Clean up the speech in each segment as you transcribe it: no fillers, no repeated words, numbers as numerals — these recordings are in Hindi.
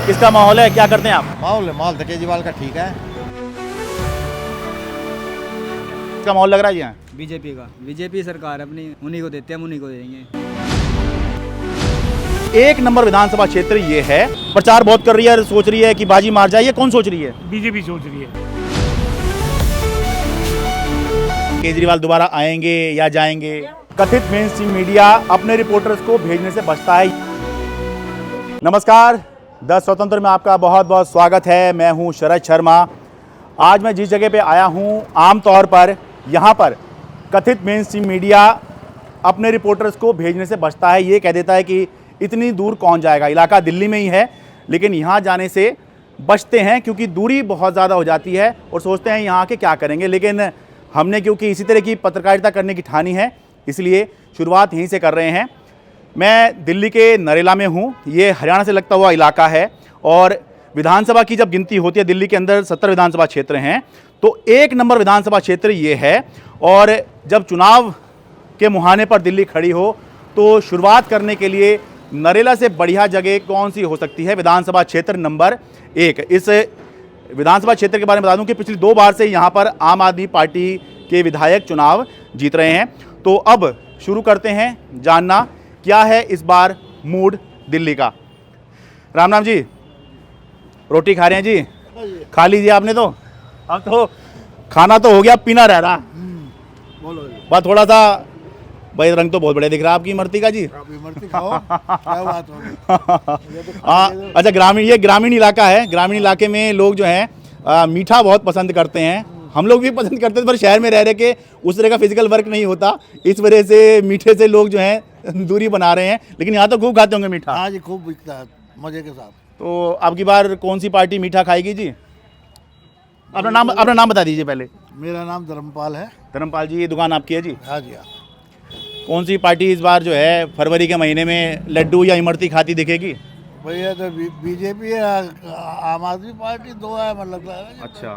किसका माहौल है, क्या करते हैं आप? माहौल तो केजरीवाल का ठीक है। किसका माहौल लग रहा है जी यहाँ? बीजेपी का। बीजेपी सरकार अपनी उन्हीं को देते हैं, हम उन्हीं को देंगे। एक नंबर विधानसभा क्षेत्र ये है, प्रचार बहुत कर रही है, सोच रही है कि बाजी मार जाए। ये कौन सोच रही है? बीजेपी सोच रही है। केजरीवाल दोबारा आएंगे या जाएंगे? कथित मेनस्ट्रीम मीडिया अपने रिपोर्टर्स को भेजने से बचता है। नमस्कार, द स्वतंत्र में आपका बहुत बहुत स्वागत है। मैं हूं शरद शर्मा। आज मैं जिस जगह पे आया हूं, आमतौर पर यहाँ पर कथित मेनस्ट्रीम मीडिया अपने रिपोर्टर्स को भेजने से बचता है। ये कह देता है कि इतनी दूर कौन जाएगा, इलाका दिल्ली में ही है, लेकिन यहाँ जाने से बचते हैं क्योंकि दूरी बहुत ज़्यादा हो जाती है और सोचते हैं यहाँ के क्या करेंगे। लेकिन हमने क्योंकि इसी तरह की पत्रकारिता करने की ठानी है, इसलिए शुरुआत यहीं से कर रहे हैं। मैं दिल्ली के नरेला में हूँ। ये हरियाणा से लगता हुआ इलाका है और विधानसभा की जब गिनती होती है, दिल्ली के अंदर 70 विधानसभा क्षेत्र हैं, तो एक नंबर विधानसभा क्षेत्र ये है। और जब चुनाव के मुहाने पर दिल्ली खड़ी हो तो शुरुआत करने के लिए नरेला से बढ़िया जगह कौन सी हो सकती है? विधानसभा क्षेत्र नंबर 1। इस विधानसभा क्षेत्र के बारे में बता दूं कि पिछली 2 बार से यहाँ पर आम आदमी पार्टी के विधायक चुनाव जीत रहे हैं। तो अब शुरू करते हैं जानना क्या है इस बार मूड दिल्ली का। राम राम जी, रोटी खा रहे हैं जी? खा लीजिए आपने तो। अब तो खाना तो हो गया, पीना रह रहा। बस थोड़ा सा, भाई रंग तो बहुत बढ़िया दिख रहा है आपकी इमरती का जी। इमरती खाओ, क्या बात होगी। हाँ, अच्छा, ये ग्रामीण इलाका है। ग्रामीण इलाके में लोग जो हैं मीठा बहुत पसंद करते हैं। हम लोग भी पसंद करते हैं, पर शहर में रह रहे के उस तरह का फिजिकल वर्क नहीं होता, इस वजह से मीठे से लोग जो हैं दूरी बना रहे हैं। लेकिन यहाँ तो खूब खाते होंगे मीठा। हाँ जी, खूब बिकता है मजे के साथ। तो अब की बार कौन सी पार्टी मीठा खाएगी जी? अपना नाम बता दीजिए पहले। मेरा नाम धर्मपाल है। धर्मपाल जी, ये दुकान आपकी है जी? हाँ जी हाँ। कौन सी पार्टी इस बार जो है फरवरी के महीने में लड्डू या इमरती खाती दिखेगी? भैया तो बीजेपी है, आम आदमी पार्टी, दो है मतलब। अच्छा,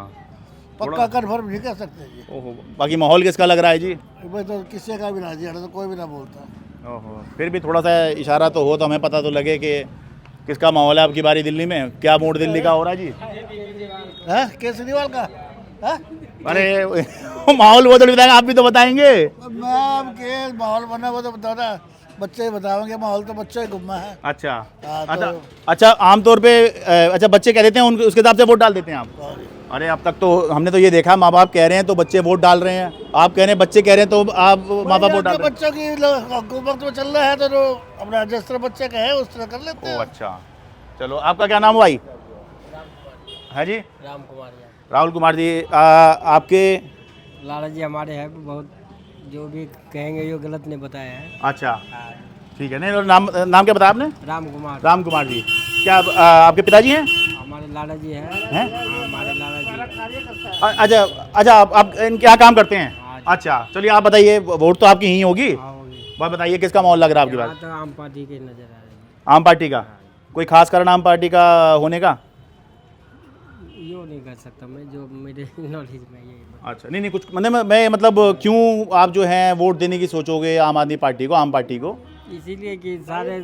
पक्का कन्फर्म नहीं कर सकते जी। ओहो, बाकी माहौल किसका लग रहा है जी? भाई तो किसी का भी ना जी, तो कोई भी ना बोलता। ओहो, फिर भी थोड़ा सा इशारा तो हो तो हमें पता तो लगे कि किसका माहौल है आपकी बारी दिल्ली में। क्या मूड दिल्ली का हो रहा है जी? केजरीवाल का है? अरे माहौल वो थोड़ी बताएंगे, आप भी तो बताएंगे। मैम के माहौल बना वो तो बता रहा, बच्चे बताओगे। माहौल तो बच्चे ही घुमा है। अच्छा हाँ, अच्छा, आमतौर पे अच्छा बच्चे कह देते हैं, उसके हिसाब से वोट डाल देते हैं आप? अरे अब तक तो हमने तो ये देखा, माँ बाप कह रहे हैं तो बच्चे वोट डाल रहे हैं, आप कह रहे हैं बच्चे कह रहे हैं तो आप माँ बाप वोट डाल रहे हैं। बच्चों की हुकूमत में चल रहा है तो अपना जिस तरह बच्चे कहे उस तरह कर लेते हैं। अच्छा, चलो, आपका क्या नाम है भाई? है जी? राम कुमार। राहुल कुमार जी। आपके लाला जी हमारे हैं, बहुत जो भी कहेंगे ये गलत नहीं बताया है। अच्छा, ठीक है। नहीं, और नाम क्या बताया आपने? राम कुमार। राम कुमार जी। क्या आपके पिताजी हैं? हमारे लाला जी हैं। हमारे लाला जी। अच्छा, आप क्या काम करते हैं? अच्छा, चलिए आप बताइए, वोट तो आपकी ही होगी। बात बताइए, किसका माहौल लग रहा है आपकी बात? तो आम पार्टी के नजर आ रहे हैं। आम पार्टी का? कोई खास कारण आम पार्टी का होने का? यो नहीं कर सकता मैं, जो मेरे नॉलेज में ये। अच्छा, नहीं कुछ मैं मतलब क्यों आप जो हैं वोट देने की सोचोगे आम आदमी पार्टी को, आम पार्टी को? इसीलिए कि सारे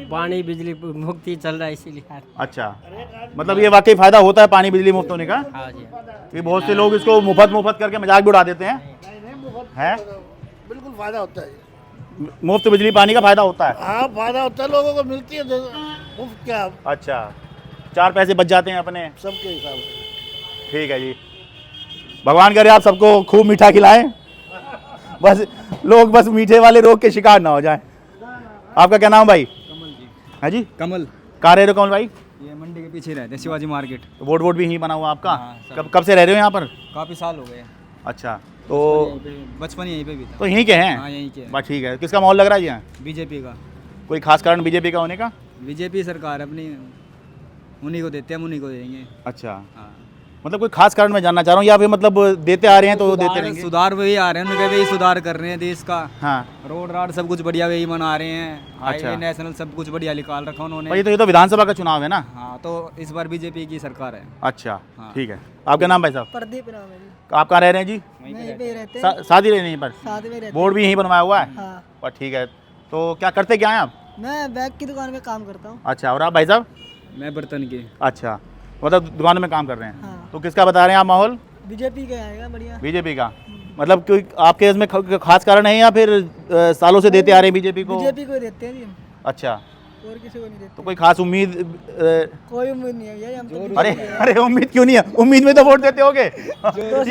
पानी बिजली मुफ्त चल रहा है, इसीलिए। अच्छा, मतलब ये वाकई फायदा होता है पानी बिजली मुफ्त होने का? हाँ जी। ये बहुत से लोग इसको मुफ्त करके मजाक भी उड़ा देते हैं। हैं? बिल्कुल फायदा होता है, मुफ्त बिजली पानी का फायदा होता है। हाँ फायदा होता है, लोगों को मिलती है मुफ्त। क्या अच्छा, 4 पैसे बच जाते हैं अपने सबके हिसाब से। ठीक है जी, भगवान करे आप सबको खूब मीठा खिलाएं, बस लोग बस मीठे वाले रोग के शिकार ना हो जाएं। आपका क्या नाम भाई? कमल जी। है जी? कमल। कहाँ रह रहे हो कमल भाई? ये मंडी के पीछे रहते हैं, शिवाजी मार्केट। वोट भी यहीं बना हुआ आपका? हाँ, कब से रह रहे हो यहाँ पर? काफ़ी साल हो गए। अच्छा, तो बचपन यहीं पे भी था। तो यहीं के हैं? हाँ, यहीं के। बस ठीक है। किसका माहौल लग रहा है यहाँ? बीजेपी का। कोई खास कारण बीजेपी का होने का? बीजेपी सरकार अपनी उन्हीं को देते हैं, हम उन्हीं को देंगे। अच्छा, हाँ। मतलब कोई खास कारण मैं जानना चाह रहा हूँ, या फिर मतलब देते आ रहे हैं तो देते रहेंगे? सुधार वही आ रहे हैं, उनके वही सुधार कर रहे हैं देश का। हाँ, रोड राड सब कुछ बढ़िया वही बना रहे हैं। अच्छा। हाईवे नेशनल सब कुछ बढ़िया निकाल रखा उन्होंने। भाई ये तो विधानसभा का चुनाव है ना? हाँ, तो इस बार बीजेपी की सरकार है। अच्छा, हाँ। ठीक है। आपका नाम भाई साहब? प्रदीप नाम है जी। आप कहाँ रह रहे हैं जी? वहीं पे यहीं रहते पे ही रहते हैं, शादी रहने यहीं पर? साथ में रहते बोर्ड भी यहीं बनवाया हुआ है? हैं। हाँ, और ठीक है, तो क्या करते क्या हैं आप? मैं बैग की दुकान में काम करता हूँ। अच्छा, और आप भाई साहब? मैं बर्तन के। अच्छा, मतलब दुकानों में काम कर रहे हैं। हाँ। तो किसका बता रहे हैं आप माहौल? बीजेपी का आएगा बढ़िया। बीजेपी का। मतलब कोई आपके इसमें खास कारण है या फिर सालों से देते आ रहे हैं बीजेपी को? बीजेपी को देते हैं जी हम, अच्छा, और किसी को नहीं देते। तो कोई खास उम्मीद कोई उम्मीद नहीं है भैया, हम तो अरे अरे उम्मीद क्यों नहीं है? उम्मीद में तो वोट देते होगे।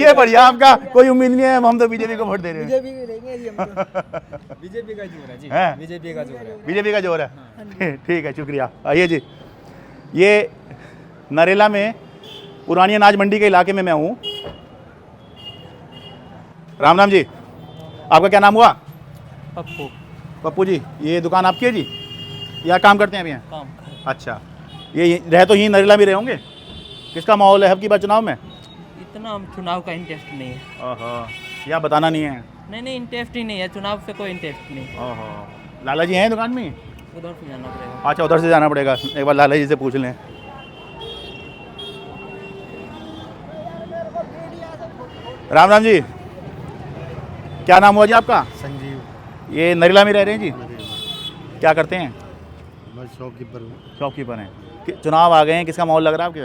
ये बढ़िया, आपका कोई उम्मीद नहीं है, हम तो बीजेपी को वोट दे रहे हैं। बीजेपी को देंगे जी हम तो। बीजेपी का जोर है जी। हैं? बीजेपी का जोर है। बीजेपी का जोर है। ठीक है, शुक्रिया। आइए जी, ये नरेला में पुरानी अनाज मंडी के इलाके में मैं हूँ। राम राम जी, आपका क्या नाम हुआ? पप्पू पप्पू जी, ये दुकान आपकी है जी या काम करते हैं अभी यहाँ? काम अच्छा, ये रह तो यहीं नरेला में रहे होंगे। किसका माहौल है अब की बार चुनाव में? इतना हम चुनाव का इंटरेस्ट नहीं है। ओहो, या बताना नहीं है? नहीं इंटरेस्ट ही नहीं है, चुनाव से कोई इंटरेस्ट नहीं। ओहो, लाला जी हैं दुकान में? उधर से जाना पड़ेगा। अच्छा, उधर से जाना पड़ेगा, एक बार लाला जी से पूछ लें। राम राम जी, क्या नाम हुआ जी आपका? संजीव। ये नरेला में रह रहे हैं जी? क्या करते हैं? मैं शॉपकीपर हूँ। शॉपकीपर हैं। चुनाव आ गए हैं, किसका माहौल लग रहा है आपके?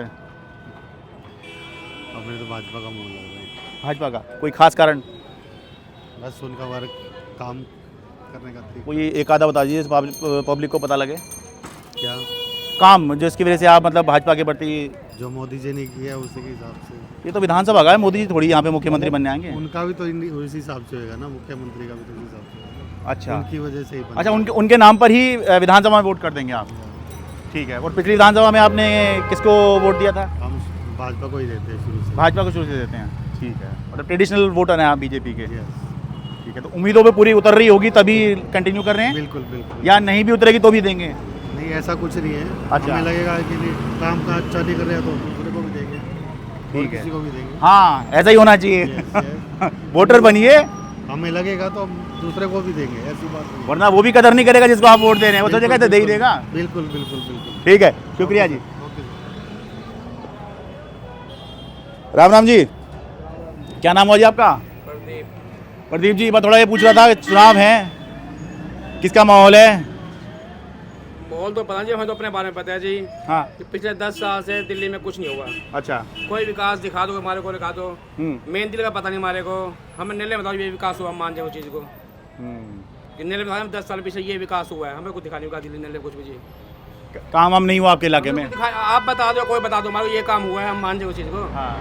अपने तो भाजपा का मोह लग रहा है। भाजपा का। कोई खास कारण? बस उनका वर्क काम करने का तरीका। कोई एक आधा बता दीजिए, पब्लिक को पता लगे क्या काम जिसकी वजह से आप मतलब भाजपा के प्रति। जो मोदी जी ने किया उसी के हिसाब से। ये तो विधानसभा का है, मोदी जी थोड़ी यहाँ पे मुख्यमंत्री बनने आएंगे। उनका भी तो उसी हिसाब से होगा ना, मुख्यमंत्री का भी तो उसी हिसाब से होगा। अच्छा, उनकी वजह से ही बना। अच्छा, उनके उनके नाम पर ही विधानसभा में वोट कर देंगे आप? ठीक है। और पिछली विधानसभा में आपने किसको वोट दिया था? हम भाजपा को ही देते हैं शुरू से। भाजपा को शुरू से देते हैं। ठीक है, मतलब ट्रेडिशनल वोटर हैं आप बीजेपी के? यस, ठीक है, तो उम्मीदों पे पूरी उतर रही होगी तभी कंटिन्यू कर रहे हैं, बिल्कुल बिल्कुल। या नहीं भी उतरेगी तो भी देंगे? नहीं, ऐसा कुछ नहीं है। अच्छा। हमें लगेगा कि नहीं, काम का अच्छा नहीं कर रहे हैं तो दूसरे को भी देंगे, ठीक है। किसी को भी देंगे। हाँ, ऐसा ही होना चाहिए। Yes, yes। वोटर बनिए, हमें लगेगा तो हम दूसरे को भी देंगे, ऐसी बात नहीं है। वरना वो भी कदर नहीं करेगा जिसको आप वोट दे रहे हैं, वो सोचेगा तो दे ही देगा। बिल्कुल बिल्कुल बिल्कुल। ठीक है, शुक्रिया जी। ओके। राम राम जी, क्या नाम हुआ जी आपका? प्रदीप जी, मैं थोड़ा ये पूछ रहा था, चुनाव है, किसका माहौल है? माहौल तो पता नहीं, हमें तो अपने बारे में पता है जी हाँ, कि पिछले 10 साल से दिल्ली में कुछ नहीं हुआ। अच्छा। कोई विकास दिखा दो हमारे को, दिखा दो। हम्म, मेन दिल्ली का पता नहीं हमारे को। हमें नेले बताओ ये विकास हुआ, हम मान जाए उस चीज़ को हम्म। कि नेले में बताओ 10 साल पीछे ये विकास हुआ है, हमें कुछ दिखा नहीं हुआ दिल्ली नेले कुछ भी जी। काम वाम नहीं हुआ आपके इलाके में? आप बता दो, कोई बता दो हमारे को ये काम हुआ है, हम मान जाए उस चीज़ को। हाँ,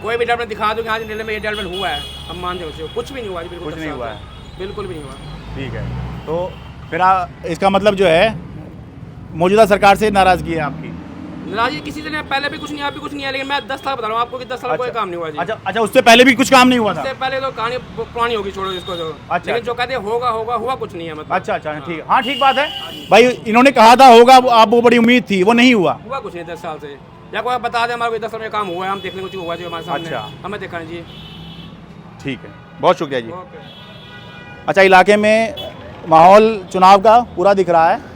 कोई भी डेवलपमेंट दिखा दो कि हाँ जी नेले में ये डेवलपमेंट हुआ है, हम मान जाए उस चीज़ को। कुछ भी नहीं हुआ जी, बिल्कुल कुछ नहीं हुआ है। बिल्कुल भी नहीं हुआ। ठीक है। तो फिर इसका मतलब जो है मौजूदा सरकार से नाराजगी है आपकी? नाराजगी किसी से नहीं, पहले भी कुछ नहीं, आप भी कुछ नहीं है, लेकिन मैं 10 साल बता रहा हूँ आपको कि 10 साल कोई काम नहीं हुआ जी। अच्छा अच्छा, उससे पहले भी कुछ काम नहीं हुआ था? इससे पहले तो कहानी पुरानी होगी, छोड़ो इसको जो। अच्छा। लेकिन जो कहते हैं होगा होगा, हुआ कुछ नहीं है मतलब। अच्छा अच्छा, ठीक है। हाँ, ठीक बात है भाई, इन्होंने कहा था होगा, आप वो बड़ी उम्मीद थी, वो नहीं हुआ। हुआ कुछ नहीं 10 साल से। या कोई बता दे हमारे को 10 साल में काम हुआ है, हम देखने कुछ हुआ जो हमारे सामने। अच्छा। हमें देखा नहीं जी। ठीक है, बहुत शुक्रिया जी। ओके। अच्छा, इलाके में माहौल चुनाव का पूरा दिख रहा है।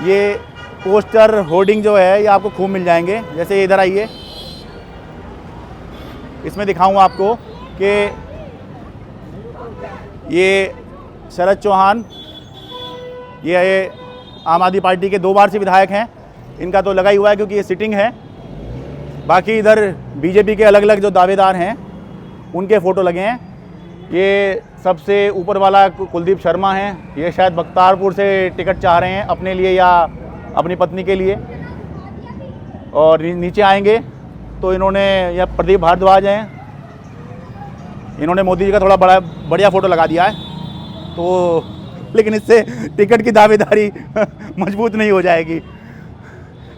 ये पोस्टर होर्डिंग जो है ये आपको खूब मिल जाएंगे। जैसे इधर आइए, इसमें दिखाऊं आपको कि ये शरद चौहान, ये आम आदमी पार्टी के 2 बार से विधायक हैं, इनका तो लगा ही हुआ है क्योंकि ये सिटिंग है। बाकी इधर बीजेपी के अलग अलग जो दावेदार हैं उनके फ़ोटो लगे हैं। ये सबसे ऊपर वाला कुलदीप शर्मा हैं, ये शायद बख्तारपुर से टिकट चाह रहे हैं अपने लिए या अपनी पत्नी के लिए। और नीचे आएंगे तो इन्होंने, यह प्रदीप भारद्वाज हैं, इन्होंने मोदी जी का थोड़ा बढ़िया फ़ोटो लगा दिया है, तो लेकिन इससे टिकट की दावेदारी मजबूत नहीं हो जाएगी।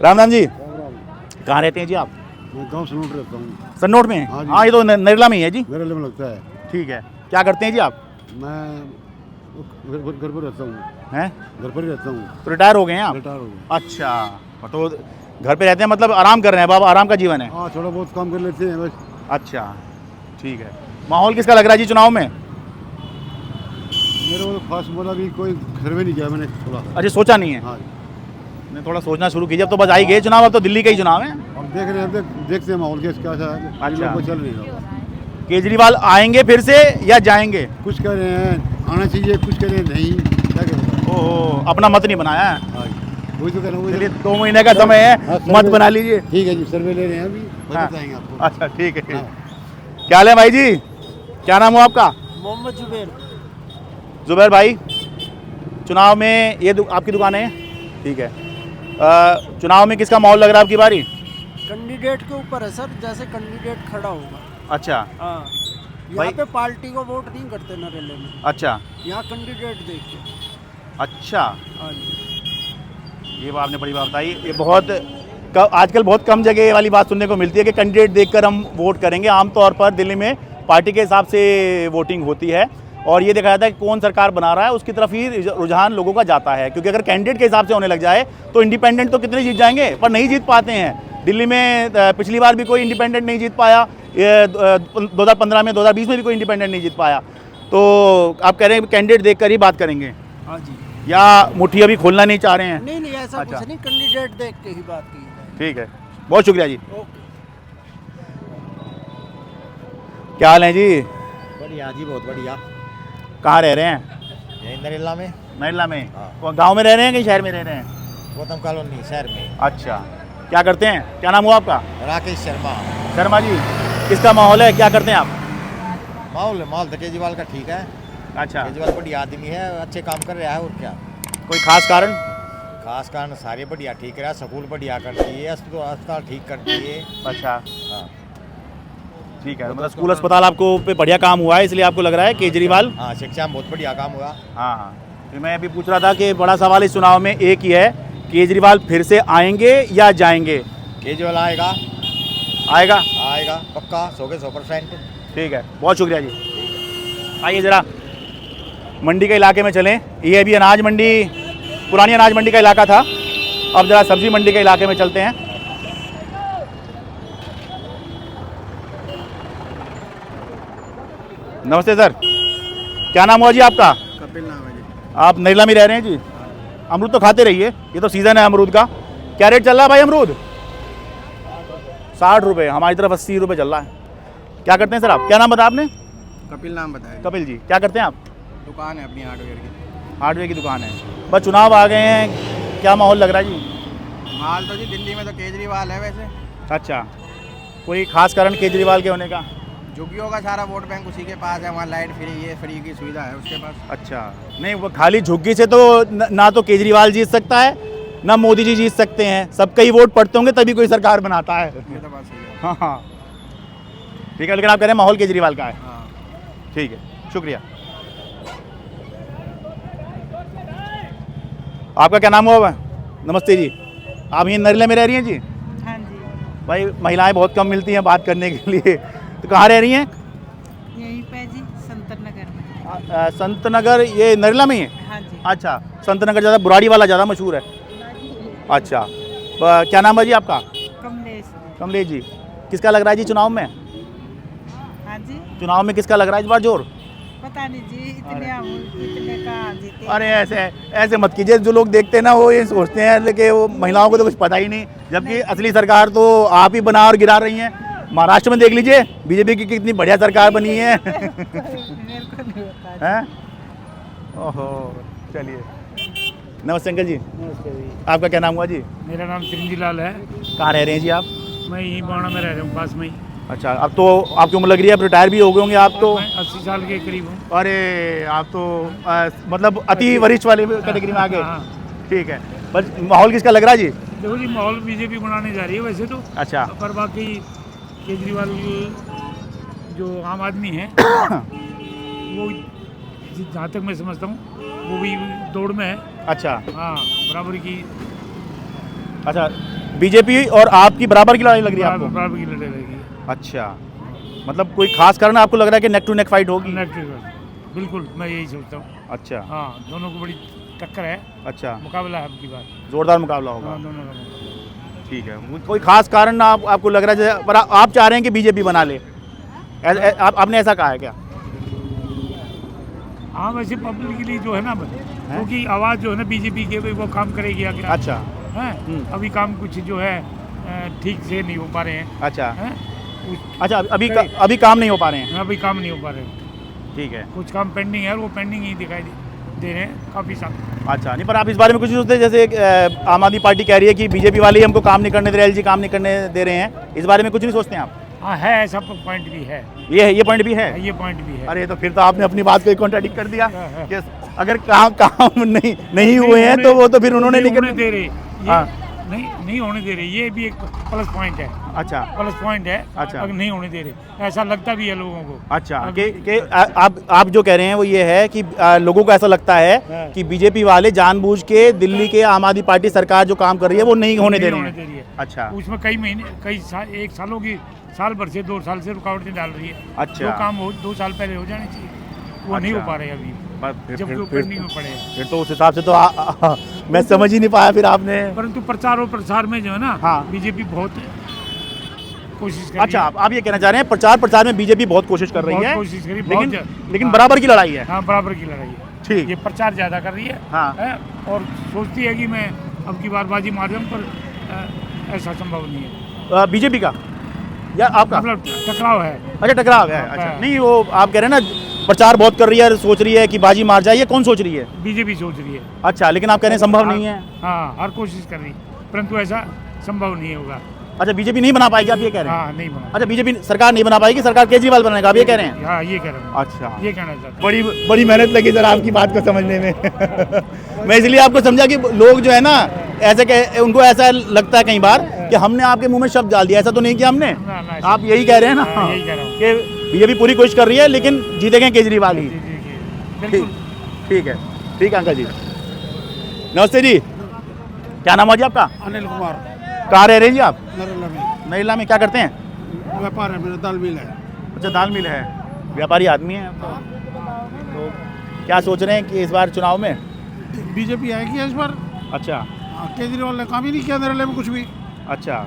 राम राम जी, कहाँ रहते हैं जी आप? मैं गाँव सन्नोट रहता हूँ। सन्नोट में? हाँ जी। हाँ, ये तो नरेला में ही है जी। मेरे लिए में लगता है। ठीक है, क्या करते हैं जी आप? मैं घर पर रहता हूँ। हैं? घर पर ही रहता हूँ। तो रिटायर हो गए हैं आप? रिटायर हो गया। अच्छा, तो घर पे रहते हैं, मतलब आराम कर रहे हैं, बाबा आराम का जीवन है। हाँ, थोड़ा बहुत काम कर लेते हैं बस। अच्छा, ठीक है। माहौल किसका लग रहा है जी चुनाव में? मेरे को खास बोला भी कोई घर में नहीं गया मैंने थोड़ा। अच्छा, सोचा नहीं है? हाँ, मैं थोड़ा सोचना शुरू कीजिए। अब तो बस आ ही गए चुनाव, अब तो दिल्ली के ही चुनाव है। हम देख रहे हैं, देखते हैं माहौल क्या है। अच्छा। को चल नहीं रहा। केजरीवाल आएंगे फिर से या जाएंगे? कुछ कह रहे हैं आना चाहिए, कुछ कह रहे हैं नहीं, क्या करें। ओहो, अपना मत नहीं बनाया है। हाँ, वही तो कह रहा हूँ चलिए 2 महीने का समय है, हाँ, मत बना लीजिए। ठीक है जी, सर्वे ले रहे हैं अभी, हाँ। बताएंगे आपको। अच्छा ठीक है। क्या हाल है भाई जी, क्या नाम हो आपका? मोहम्मद जुबैर। जुबैर भाई, चुनाव में ये आपकी दुकान है, ठीक है। चुनाव में किसका माहौल लग रहा है आपकी बारी? कैंडिडेट के ऊपर है सर, जैसे कैंडिडेट खड़ा होगा। अच्छा हाँ, भाई- यहाँ पे पार्टी को वोट नहीं करते नरेले में, अच्छा यहाँ कैंडिडेट देख के। अच्छा, हाँ जी। ये बात आपने बड़ी बात बताई। ये बहुत आजकल बहुत कम जगह ये वाली बात सुनने को मिलती है कि कैंडिडेट देखकर हम वोट करेंगे। आमतौर पर दिल्ली में पार्टी के हिसाब से वोटिंग होती है और ये देखा जाता है कि कौन सरकार बना रहा है उसकी तरफ ही रुझान लोगों का जाता है, क्योंकि अगर कैंडिडेट के हिसाब से होने लग जाए तो इंडिपेंडेंट तो कितने जीत जाएंगे, पर नहीं जीत पाते हैं। दिल्ली में पिछली बार भी कोई इंडिपेंडेंट नहीं जीत पाया, 2015 में, 2020 में भी कोई इंडिपेंडेंट नहीं जीत पाया। तो आप कह रहे हैं कैंडिडेट देखकर ही बात करेंगे, हाँ जी। या मुट्ठी अभी खोलना नहीं चाह रहे हैं? नहीं नहीं, ऐसा अच्छा। कुछ नहीं, कैंडिडेट देख के ही बात की जाए। ठीक है, बहुत शुक्रिया जी। ओके। क्या हाल है जी? बढ़िया जी, बहुत बढ़िया। कहाँ रह रहे हैं? यही नरेला में। नरेला में? हाँ। गांव में रह रहे हैं कि शहर में रह रहे हैं? गौतम कॉलोनी शहर में। अच्छा, क्या करते हैं, क्या नाम हुआ आपका? राकेश शर्मा। शर्मा जी, किसका माहौल है, क्या करते हैं आप? माहौल माहौल तो केजरीवाल का ठीक है। अच्छा, केजरीवाल बढ़िया आदमी है, अच्छे काम कर रहा है, और क्या। कोई खास कारण? खास कारण सारे बढ़िया ठीक रहा, स्कूल बढ़िया कर दिए, अस्पताल ठीक कर दिए। अच्छा हाँ ठीक है, मतलब स्कूल अस्पताल आपको पे बढ़िया काम हुआ है, इसलिए आपको लग रहा है केजरीवाल? हाँ, शिक्षा में बहुत बढ़िया काम हुआ। हाँ हाँ, तो मैं अभी पूछ रहा था कि बड़ा सवाल इस चुनाव में एक ही है, केजरीवाल फिर से आएंगे या जाएंगे? केजरीवाल आएगा। आएगा? आएगा पक्का, 100% ठीक है, बहुत शुक्रिया जी। आइए ज़रा मंडी के इलाके में चलें। ये अभी अनाज मंडी, पुरानी अनाज मंडी का इलाका था, अब ज़रा सब्जी मंडी के इलाके में चलते हैं। नमस्ते सर, क्या नाम हुआ जी आपका? कपिल नाम है जी। आप नरेला में रह रहे हैं जी? अमरूद तो खाते रहिए, ये तो सीज़न है अमरूद का। क्या रेट चल रहा है भाई अमरूद? 60 रुपये, हमारी तरफ 80 रुपये चल रहा है। क्या करते हैं सर आप, क्या नाम बताया आपने? कपिल नाम बताया। कपिल जी, क्या करते हैं आप? दुकान है अपनी हार्डवेयर की। हार्डवेयर की दुकान है। बस चुनाव आ गए हैं, क्या माहौल लग रहा है जी? माल तो जी दिल्ली में तो केजरीवाल है वैसे। अच्छा, कोई खास कारण केजरीवाल के होने का? झुग्गियों का सारा वोट बैंक उसी के पास है, वहाँ लाइट फ्री है, फ्री की सुविधा है उसके पास। अच्छा, नहीं वो खाली झुग्गी से तो ना तो केजरीवाल जीत सकता है ना मोदी जी जीत सकते हैं, सबका ही वोट पड़ते होंगे तभी कोई सरकार बनाता है। ये तो बात सही है। हाँ हाँ ठीक है, लेकिन आप कह रहे हैं माहौल केजरीवाल का है। हाँ। ठीक है, शुक्रिया। आपका क्या नाम हुआ? नमस्ते जी, आप यहीं नरेला में रह रही हैं जी? हाँ जी, भाई महिलाएं बहुत कम मिलती हैं बात करने के लिए, तो कहाँ रह रही हैं? यहीं पे जी, संतर नगर में। संत नगर, ये नरेला में ही है? हाँ जी। अच्छा, संत नगर ज़्यादा बुराड़ी वाला ज़्यादा मशहूर है। अच्छा, क्या नाम है जी आपका? कमलेश। कमलेश जी, किसका लग रहा है जी चुनाव में? हाँ जी, चुनाव में किसका लग रहा है इस बार जोर? पता नहीं जी, इतने कहाँ जीते। अरे ऐसे ऐसे मत कीजिए, जो लोग देखते हैं ना वो ये सोचते हैं लेकिन वो महिलाओं को तो कुछ पता ही नहीं, जबकि असली सरकार तो आप ही बना और गिरा रही हैं। महाराष्ट्र में देख लीजिए बीजेपी की कितनी बढ़िया सरकार बनी है। मेरे को नहीं पता। हैं? ओहो, चलिए। नमस्ते अंकल जी, नमस्ते जी, आपका क्या नाम हुआ जी? मेरा नाम चिरंजी लाल है। कहाँ रह रहे हैं जी आप? मैं यहीं बाणा में रह रहा हूँ, पास में ही। अच्छा, अब तो आपकी उम्र लग रही है, अब रिटायर भी हो गए होंगे आप तो? मैं 80 साल के करीब हूँ। अरे आप तो मतलब अति वरिष्ठ वाले कैटेगरी में आ गए। हाँ। ठीक है, बस माहौल किसका लग रहा है जी? देखो जी, माहौल बीजेपी बनाने जा रही है वैसे तो। अच्छा। पर बाकी केजरीवाल जो आम आदमी है वो जहाँ तक मैं समझता हूँ वो भी दौड़ में है। अच्छा। हाँ, बराबर की। अच्छा, बीजेपी और आपकी बराबर की लड़ाई लग रही है आपको? बराबर की लड़ाई रहेगी। अच्छा, मतलब कोई खास कारण आपको लग रहा है कि नेक टू नेक फाइट होगी? बिल्कुल, मैं यही सोचता हूँ। अच्छा। हाँ, दोनों को बड़ी टक्कर है। अच्छा, मुकाबला है आपकी बात, जोरदार मुकाबला होगा। हाँ, दोनों का। ठीक है, कोई खास कारण आपको लग रहा है, पर आप चाह रहे हैं कि बीजेपी बना ले, आपने ऐसा कहा है क्या? हाँ, वैसे पब्लिकली जो है ना, क्योंकि आवाज़ जो है ना बीजेपी के, वो काम करेगी आगे। अच्छा। हैं, अभी काम कुछ जो है ठीक से नहीं हो पा रहे हैं। अच्छा। हैं? अच्छा, अभी काम नहीं हो पा रहे हैं? अभी काम नहीं हो पा रहे हैं। ठीक है, कुछ काम पेंडिंग है और वो पेंडिंग ही दिखाई दे रहे हैं काफ़ी साल। अच्छा, नहीं पर आप इस बारे में कुछ नहीं सोचते? जैसे आम आदमी पार्टी कह रही है कि बीजेपी वाले ही हमको काम नहीं करने दे रहे, एलजी काम नहीं करने दे रहे हैं, इस बारे में कुछ नहीं सोचते हैं आप? हाँ है, ऐसा पॉइंट भी है, ये पॉइंट भी है। ये पॉइंट भी है। अरे तो फिर तो आपने अपनी बात को कॉन्ट्राडिक्ट कर दिया कि अगर काम नहीं हुए हैं तो वो तो फिर उन्होंने नहीं करने दे रहे। हाँ। नहीं होने दे रहे, ये भी एक प्लस पॉइंट है। अच्छा, प्लस पॉइंट है। अच्छा। अगर नहीं होने दे रहे, ऐसा लगता भी है लोगों को। अच्छा कि आप जो कह रहे हैं वो ये है कि लोगों को ऐसा लगता है कि बीजेपी वाले जानबूझ के दिल्ली के आम आदमी पार्टी सरकार जो काम कर रही है वो नहीं होने दे रही है। अच्छा, उसमें कई महीने एक सालों की, साल भर से 2 साल से रुकावटें डाल रही है। अच्छा। जो काम 2 साल पहले हो जाने चाहिए वो नहीं हो पा रहे अभी, जबकि वो पेंडिंग में पड़े हैं। फिर तो उस हिसाब से तो मैं समझ ही नहीं पाया फिर आपने। परंतु प्रचार और प्रसार में जो है ना, हाँ। बीजेपी बहुत कोशिश कर अच्छा, आप ये कहना चाह रहे हैं प्रचार में बीजेपी बहुत कोशिश कर रही है, कोशिश करी, लेकिन बराबर की लड़ाई है। हाँ, बराबर की लड़ाई है। ठीक। ये प्रचार ज्यादा कर रही है। हाँ। और सोचती है कि मैं अब की बार बाजी मार दूं, पर ऐसा संभव नहीं है। बीजेपी का या आपका मतलब टकराव है। अच्छा, टकराव है। अच्छा, नहीं वो आप कह रहे हैं ना प्रचार बहुत कर रही है, सोच रही है कि बाजी मार जाए, ये कौन सोच रही है? बीजेपी सोच रही है। अच्छा, लेकिन आप कह रहे हैं संभव नहीं है। हाँ, हर कोशिश कर रही, परंतु ऐसा संभव नहीं होगा। अच्छा, बीजेपी नहीं बना पाएगी, आप ये कह रहे हैं? हाँ, नहीं बना। अच्छा, बीजेपी सरकार नहीं बना पाएगी, सरकार केजरीवाल बनाएगा, आप ये कह रहे हैं? हाँ, ये कह रहा हूँ। अच्छा, ये कहना चाहता हूँ। बड़ी मेहनत लगी सर आपकी बात को समझने में। मैं इसलिए आपको समझा कि लोग जो है ना ऐसे उनको ऐसा लगता है कई बार कि हमने आपके मुंह में शब्द डाल दिया, ऐसा तो नहीं किया हमने। ना, आप यही कह रहे हैं ना? हाँ, यही कह रहा हूँ कि बीजेपी पूरी कोशिश कर रही है लेकिन जीतेंगे केजरीवाल ही। बिल्कुल। ठीक है, ठीक है अंकल जी, नमस्ते जी। क्या नाम है जी आपका? अनिल कुमार, कहाँ रह रहे हैं जी आप? नरेला में नरेला में। क्या करते हैं? व्यापार है, मेरा दाल मिल है। अच्छा, दाल मिल है, व्यापारी आदमी है तो क्या सोच रहे हैं कि इस बार चुनाव में? बीजेपी आएगी इस बार। अच्छा। केजरीवाल ने काम ही नहीं किया नरेला में कुछ भी। अच्छा,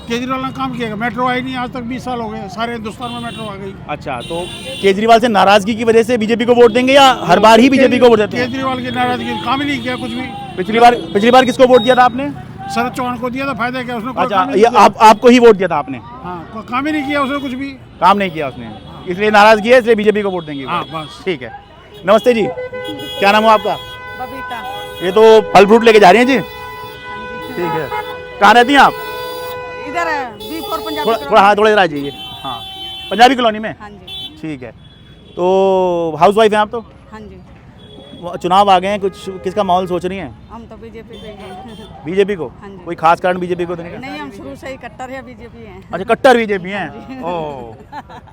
केजरीवाल ने काम किया, मेट्रो आई नहीं आज तक, 20 साल हो गए, सारे हिंदुस्तान में मेट्रो आ गई। अच्छा, तो केजरीवाल से नाराजगी की वजह से बीजेपी को वोट देंगे या हर बार ही बीजेपी को वोट देते हैं? केजरीवाल की नाराजगी, काम ही नहीं किया कुछ भी। पिछली बार किसको वोट दिया था आपने? शरद चौहान को दिया था, फायदा क्या उसने? कोई अच्छा, काम ही ये नहीं किया। आपको ही वोट दिया था आपने? हाँ, कोई काम ही नहीं किया उसने कुछ भी। काम नहीं किया उसने, इसलिए नाराजगी है, इसलिए बीजेपी को वोट देंगे। हाँ, बस। ठीक है, नमस्ते जी। क्या नाम है आपका? बबीता। ये तो फल फ्रूट लेके जा रही हैं जी? ठीक है, कहाँ रहती हैं आप? इधर है B4 पंजाबी थोड़ा हाँ, थोड़ा इधर आ जाइए। हाँ, पंजाबी कॉलोनी में। हाँ जी, ठीक है, तो हाउस वाइफ हैं आप? तो हाँ जी, चुनाव आ गए हैं, कुछ किसका माहौल सोच रही हैं? हम तो बीजेपी पे हैं। बीजेपी को? हाँ जी। कोई खास कारण बीजेपी को देने का? नहीं, हम शुरू से ही कट्टर है बीजेपी हैं। अच्छा, कट्टर बीजेपी हैं। ओह,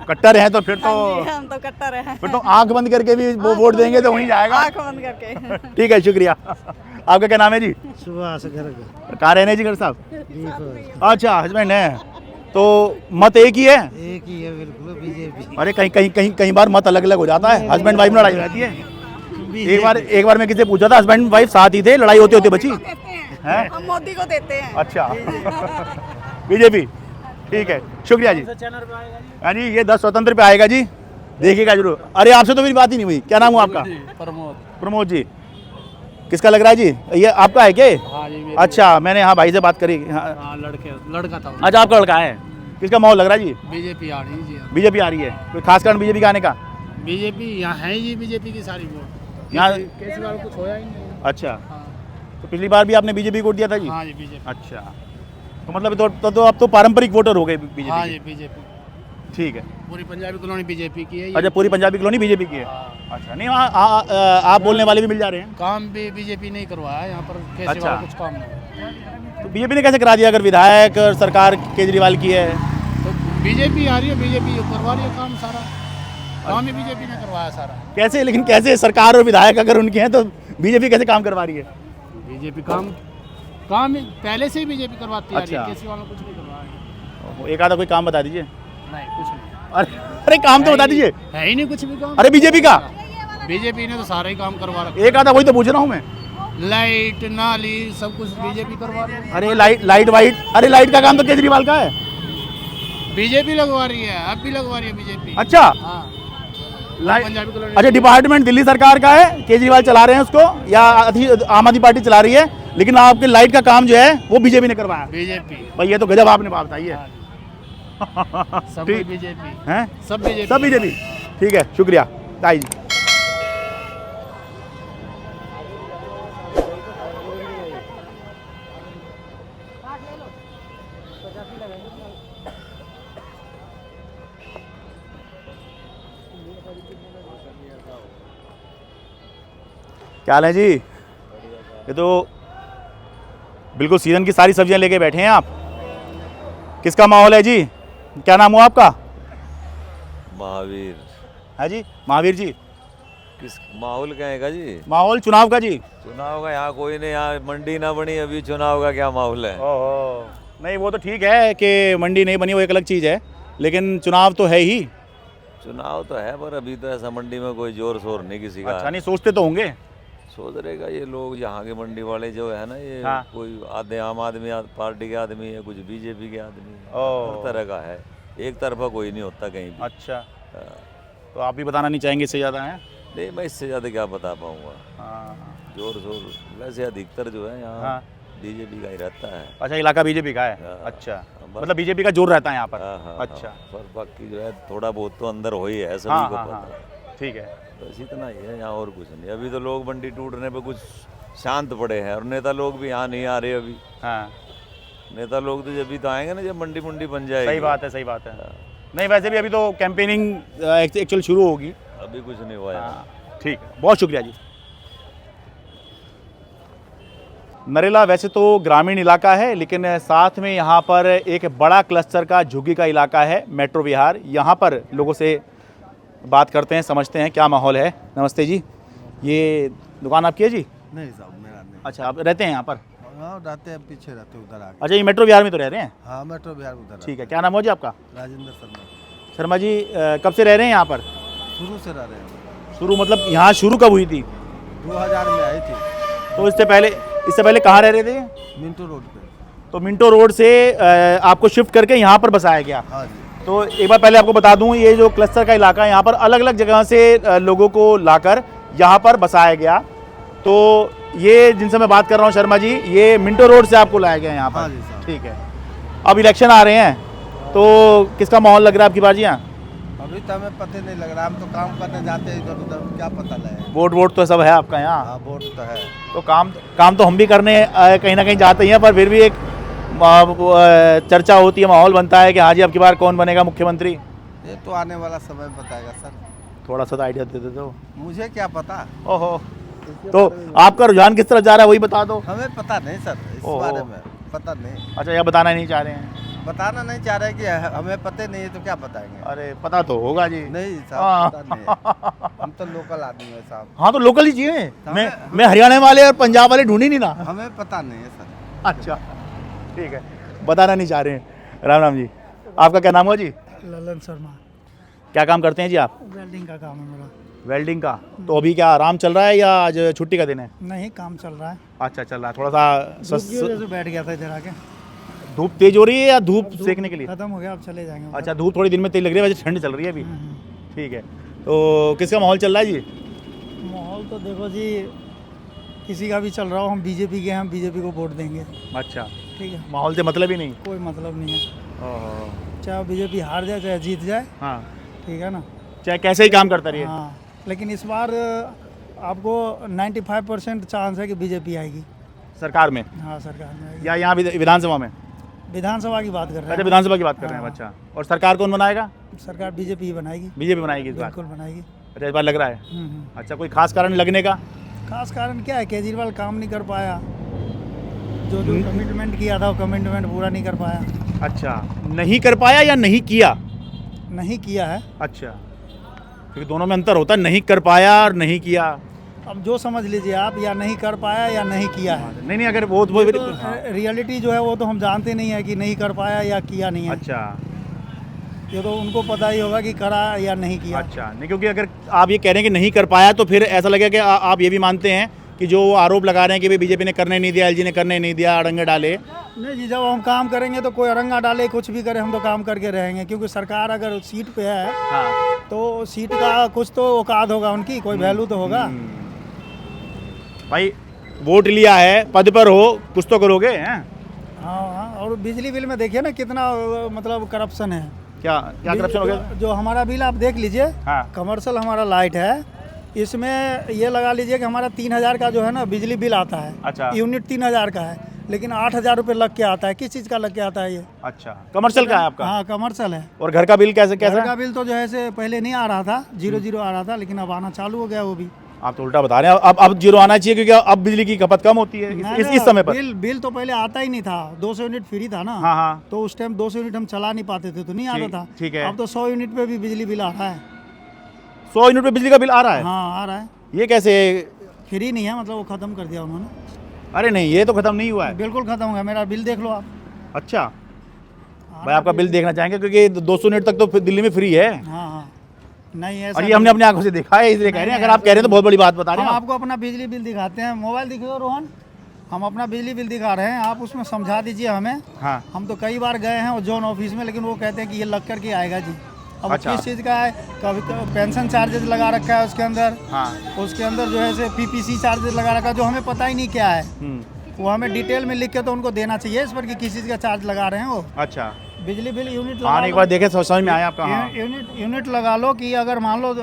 कट्टर हैं तो फिर तो हाँ जी, हम तो कट्टर हैं। फिर तो आंख बंद करके भी वो वोट देंगे तो वहीं जाएगा। आँख बंद करके। ठीक है, शुक्रिया। आपका क्या नाम है जी? सुभाष घर कहाँ रहने जी घर साहब? अच्छा, हस्बैंड है, तो मत एक ही है? एक ही है, बिल्कुल बीजेपी। अरे कहीं बार मत अलग अलग हो जाता है, हस्बैंड वाइफ में लड़ाई हो जाती है। एक बार मैं किसी से पूछा था, हस्बैंड वाइफ साथ ही थे, लड़ाई होती बची है। हम मोदी को देते हैं। अच्छा, बीजेपी। ठीक है, शुक्रिया जी। हाँ जी, ये 10 स्वतंत्र पे आएगा जी, देखिएगा जरूर। अरे आपसे तो मेरी बात ही नहीं हुई। क्या नाम हुआ आपका? प्रमोद जी। किसका लग रहा है जी? ये आपका है क्या? हाँ जी, अच्छा, मैंने यहाँ भाई से बात करी। हाँ, लड़का था। अच्छा, आपका लड़का है। किसका माहौल लग रहा है जी? बीजेपी आ रही है जी। बीजेपी आ रही है। कोई खास कारण बीजेपी का आने का? बीजेपी यहाँ है जी, बीजेपी की सारी वोट यहाँ। केजरीवाल कुछ होया ही नहीं। अच्छा, हाँ, तो पिछली बार भी आपने बीजेपी को वोट दिया था जी? हाँ जी, बीजेपी। अच्छा, तो मतलब तो आप तो पारंपरिक वोटर हो गए बीजेपी हाँ के। जी, बीजेपी। ठीक है। पूरी पंजाबी कॉलोनी बीजेपी की है ये। अच्छा, पूरी पंजाबी कॉलोनी बीजेपी की है। अच्छा, नहीं वहाँ आप बोलने वाले भी मिल जा रहे हैं। काम भी बीजेपी नहीं करवाया है यहाँ पर, केजरीवाल अच्छा। कुछ काम नहीं। तो बीजेपी ने कैसे करा दिया अगर विधायक और सरकार केजरीवाल की है? तो बीजेपी आ रही है, बीजेपी करवा रही है काम सारा, काम ही बीजेपी ने करवाया सारा। कैसे, लेकिन कैसे सरकार और विधायक अगर उनके हैं तो बीजेपी कैसे काम करवा रही है? बीजेपी काम पहले से ही बीजेपी करवाती आ रही है, अच्छा। केजरीवाल ने कुछ नहीं करवाया। एक आधा कोई काम बता दीजिए। नहीं, कुछ नहीं। अरे काम तो बता दीजिए। है ही नहीं कुछ भी काम। अरे बीजेपी का? बीजेपी ने तो सारा ही काम करवा रखा। एक आधा वही तो पूछ रहा हूँ मैं। लाइट नाली सब कुछ बीजेपी करवा रही है। अरे लाइट वाइट, अरे लाइट का काम तो केजरीवाल का है। बीजेपी लगवा रही है, अब भी लगवा रही है बीजेपी। अच्छा, हाँ, लाइट। पंजाबी कॉलोनी। अच्छा, डिपार्टमेंट दिल्ली सरकार का है, केजरीवाल चला रहे हैं उसको या आम आदमी पार्टी चला रही है, लेकिन आपके लाइट का काम जो है वो बीजेपी ने करवाया। बीजेपी। भाई ये तो गजब आपने बात बताई है। सब ठीक बीजेपी हैं, सब बीजेपी। सब बीजेपी। ठीक है, शुक्रिया। ताई जी। क्या हाल है जी? ये तो बिल्कुल सीजन की सारी सब्जियां लेके बैठे हैं आप। किसका माहौल है जी? क्या नाम हुआ आपका? महावीर। है जी महावीर जी। किस माहौल क्या है जी? माहौल चुनाव का जी। चुनाव का यहाँ कोई नहीं, यहाँ मंडी ना बनी अभी, चुनाव का क्या माहौल है? ओहो, नहीं वो तो ठीक है कि मंडी नहीं बनी, वो एक अलग चीज़ है, लेकिन चुनाव तो है ही। चुनाव तो है पर अभी तो ऐसा मंडी में कोई जोर शोर नहीं किसी का। अच्छा, नहीं सोचते तो होंगे। सोच रहेगा ये लोग यहाँ के मंडी वाले जो है ना, ये हाँ। कोई आधे आम आदमी पार्टी के आदमी है, कुछ बीजेपी के आदमी है, ओह। हर तरह का है, एक तरफा कोई नहीं होता कहीं भी। अच्छा, हाँ। तो आप भी बताना नहीं चाहेंगे इससे ज़्यादा है? नहीं, मैं इससे ज़्यादा क्या बता पाऊँगा। हाँ। जोर शोर वैसे अधिकतर जो है यहाँ हाँ। बीजेपी का ही रहता है। अच्छा, इलाका बीजेपी का है। हाँ। अच्छा, बस। मतलब बीजेपी का जोर रहता है यहाँ पर। हाँ, हाँ, अच्छा। हाँ। पर बाकी जो है थोड़ा बहुत तो अंदर हो ही है, सभी हाँ को हाँ पता हाँ, है। ठीक है। बस इतना ही है, यहाँ और कुछ नहीं। अभी तो लोग मंडी टूटने पे कुछ शांत पड़े हैं और नेता लोग भी यहाँ नहीं आ रहे अभी। हाँ, नेता लोग तो जब भी तो आएंगे ना, जब मंडी मुंडी बन जाएगी। सही बात है, सही बात है। नहीं वैसे भी अभी तो कैंपेनिंग एक्चुअल शुरू होगी। अभी कुछ नहीं हुआ है। हाँ, ठीक है, बहुत शुक्रिया जी। नरेला वैसे तो ग्रामीण इलाका है, लेकिन साथ में यहाँ पर एक बड़ा क्लस्टर का झुग्गी का इलाका है, मेट्रो विहार। यहाँ पर लोगों से बात करते हैं, समझते हैं क्या माहौल है। नमस्ते जी, ये दुकान आपकी है जी? नहीं साहब, मेरा नहीं। अच्छा, आप रहते हैं यहाँ पर? हाँ, रहते हैं पीछे, रहते हैं उधर आगे। अच्छा, ये मेट्रो विहार में तो रह रहे हैं? हाँ, मेट्रो बिहार उधर। ठीक है, क्या नाम हो जी आपका? राजेंद्र शर्मा। शर्मा जी, कब से रह रहे हैं यहाँ पर? शुरू से रह रहे हैं। शुरू मतलब यहाँ शुरू कब हुई थी? 2000 में आई थी। तो इससे पहले कहाँ रह रहे थे? मिंटू रोड पे। तो मिंटो रोड से आपको शिफ्ट करके यहाँ पर बसाया गया। हाँ जी। तो एक बार पहले आपको बता दूं, ये जो क्लस्टर का इलाका है, यहाँ पर अलग अलग जगह से लोगों को लाकर यहाँ पर बसाया गया। तो ये जिनसे मैं बात कर रहा हूँ शर्मा जी, ये मिंटो रोड से आपको लाया गया यहाँ पर? हाँ जी साहब। ठीक है। अब इलेक्शन आ रहे हैं, तो किसका माहौल लग रहा है आपकी बार जी यहाँ? अभी तो हमें पता नहीं लग रहा, हम तो काम करने जाते हैं इधर उधर, क्या पता लगे। वोट तो सब है आपका यहाँ? हाँ, वोट तो है। तो काम तो हम भी करने कहीं ना कहीं जाते ही हैं, पर फिर भी एक चर्चा होती है, माहौल बनता है कि हाँ जी अब की बार कौन बनेगा मुख्यमंत्री। ये तो आने वाला समय बताएगा सर। थोड़ा सा आइडिया दे दे दो। मुझे क्या पता। ओहो, तो आपका रुझान किस तरफ जा रहा है वही बता दो। हमें पता नहीं सर, इस ओहो। बारे में पता नहीं। अच्छा, यह बताना नहीं चाह रहे हैं? बताना नहीं चाह रहे कि हमें पता नहीं है तो क्या बताएंगे। अरे पता तो होगा जी। नहीं हाँ। साहब, पता नहीं है। हम तो लोकल आदमी है साहब। हाँ, तो लोकल ही चाहिए। हमें- मैं हरियाणा वाले और पंजाब वाले ढूंढ ही नहीं रहा। हमें पता नहीं है सर। अच्छा, ठीक है, बताना नहीं चाह रहे हैं। राम राम जी, आपका क्या नाम हुआ जी? ललन शर्मा। क्या काम करते हैं जी आप? वेल्डिंग का काम है मेरा। वेल्डिंग का। तो अभी क्या आराम चल रहा है या आज छुट्टी का दिन है? नहीं, काम चल रहा है। अच्छा, चल रहा है। थोड़ा सा धूप की वजह से बैठ गया था इधर आके। धूप तेज हो रही है या धूप सेकने के लिए? खत्म हो गया, अब चले जाएंगे ऊपर। अच्छा, धूप थोड़ी दिन में तेज लग रही है, वैसे ठंड चल रही है अभी। ठीक है, तो किसका माहौल चल रहा है जी? माहौल तो देखो जी, किसी का भी चल रहा हो, हम बीजेपी के हैं, हम बीजेपी को वोट देंगे। अच्छा, ठीक है, माहौल से मतलब ही नहीं? कोई मतलब नहीं है। ओहो, चाहे बीजेपी हार जाए चाहे जीत जाए, हाँ, ठीक है ना। चाहे कैसे ही काम करता रहिए। हाँ, लेकिन इस बार आपको 95% चांस है कि बीजेपी आएगी सरकार में हाँ सरकार में आएगी। या यहाँ विधानसभा में? विधानसभा की बात कर रहे अच्छा, हैं। विधानसभा की बात कर रहे हैं। हाँ। अच्छा, और सरकार कौन बनाएगा? सरकार बीजेपी ही बनाएगी। बीजेपी बनाएगी इस बार? बिल्कुल बनाएगी। अच्छा, इस बार लग रहा है। अच्छा, कोई खास कारण लगने का? खास कारण क्या है, केजरीवाल काम नहीं कर पाया, जो कमिटमेंट किया था वो कमिटमेंट पूरा नहीं कर पाया। अच्छा, नहीं कर पाया या नहीं किया? नहीं किया है। अच्छा, क्योंकि दोनों में अंतर होता है, नहीं कर पाया और नहीं किया। अब जो समझ लीजिए आप, या नहीं कर पाया या नहीं किया है। नहीं, अगर वो रियलिटी जो है वो तो हम जानते नहीं है कि नहीं कर पाया या किया नहीं है। अच्छा, ये तो उनको पता ही होगा कि करा या नहीं किया। अच्छा, नहीं, क्योंकि अगर आप ये कह रहे हैं कि नहीं कर पाया तो फिर ऐसा लगेगा कि आप ये भी मानते हैं कि जो आरोप लगा रहे हैं कि भाई बीजेपी ने करने नहीं दिया, एलजी ने करने नहीं दिया, अड़ंगे डाले। नहीं जी, जब हम काम करेंगे तो कोई अरंगा डाले कुछ भी करे, हम तो काम करके रहेंगे, क्योंकि सरकार अगर सीट पे है हाँ। तो सीट का कुछ तो औकात होगा उनकी, कोई वैल्यू तो होगा। भाई वोट लिया है, पद पर हो, कुछ तो करोगे हैं? हाँ, और बिजली बिल में देखिए ना कितना मतलब करप्शन है। क्या करप्शन हो गया? जो हमारा बिल आप देख लीजिए, हाँ। कमर्शियल हमारा लाइट है, इसमें ये लगा लीजिए कि हमारा 3000 का जो है ना बिजली बिल आता है। अच्छा। यूनिट 3000 का है, लेकिन 8,000 रुपये लग के आता है। किस चीज़ का लग के आता है ये? अच्छा, कमर्शियल का है आपका? हाँ कमर्शियल है। और घर का बिल कैसे घर कैसा? का बिल तो जो है से पहले नहीं आ रहा था, 0 आ रहा था, लेकिन अब आना चालू हो गया वो भी। आप तो उल्टा बता रहे हैं, अब जीरो आना चाहिए क्योंकि अब बिजली की खपत कम होती है इस समय पर। बिल तो पहले आता ही नहीं था, 200 यूनिट फ्री था ना। हाँ हाँ, तो उस टाइम 200 यूनिट हम चला नहीं पाते थे तो नहीं आता था। ठीक है। अब तो 100 यूनिट पे भी बिजली बिल आ रहा है। 100 यूनिट पे बिजली का बिल आ रहा है? हाँ आ रहा है। ये कैसे? फ्री नहीं है, मतलब वो ख़त्म कर दिया उन्होंने। अरे नहीं, ये तो खत्म नहीं हुआ है। बिल्कुल ख़त्म हो गया, मेरा बिल देख लो आप। अच्छा भाई, आपका बिल देखना चाहेंगे क्योंकि 200 यूनिट तक तो दिल्ली में फ्री है। हाँ हाँ, नहीं ऐसा और ये हमने अपनी आंखों से देखा है, इसलिए कह रहे हैं। अगर आप कह रहे हैं तो बहुत बड़ी बात बता रहे हम हैं आप। आपको अपना बिजली बिल दिखाते हैं। मोबाइल दिखिए रोहन, हम अपना बिजली बिल दिखा रहे हैं, आप उसमें समझा दीजिए हमें। हाँ, हम तो कई बार गए हैं वो जोन ऑफिस में, लेकिन वो कहते हैं कि ये लग कर के आएगा जी। अब अच्छा। किस चीज़ का है? कभी पेंशन चार्जेस लगा रखा है उसके अंदर। हाँ। उसके अंदर जो है से PPC चार्जेस लगा रखा है, जो हमें पता ही नहीं क्या है। वो हमें डिटेल में लिख के तो उनको देना चाहिए इस पर कि किस चीज़ का चार्ज लगा रहे हैं वो। अच्छा, बिजली बिल यूनिट हाँ एक बार देखे समझ में आया आपका। हाँ, यूनिट लगा लो कि अगर मान लो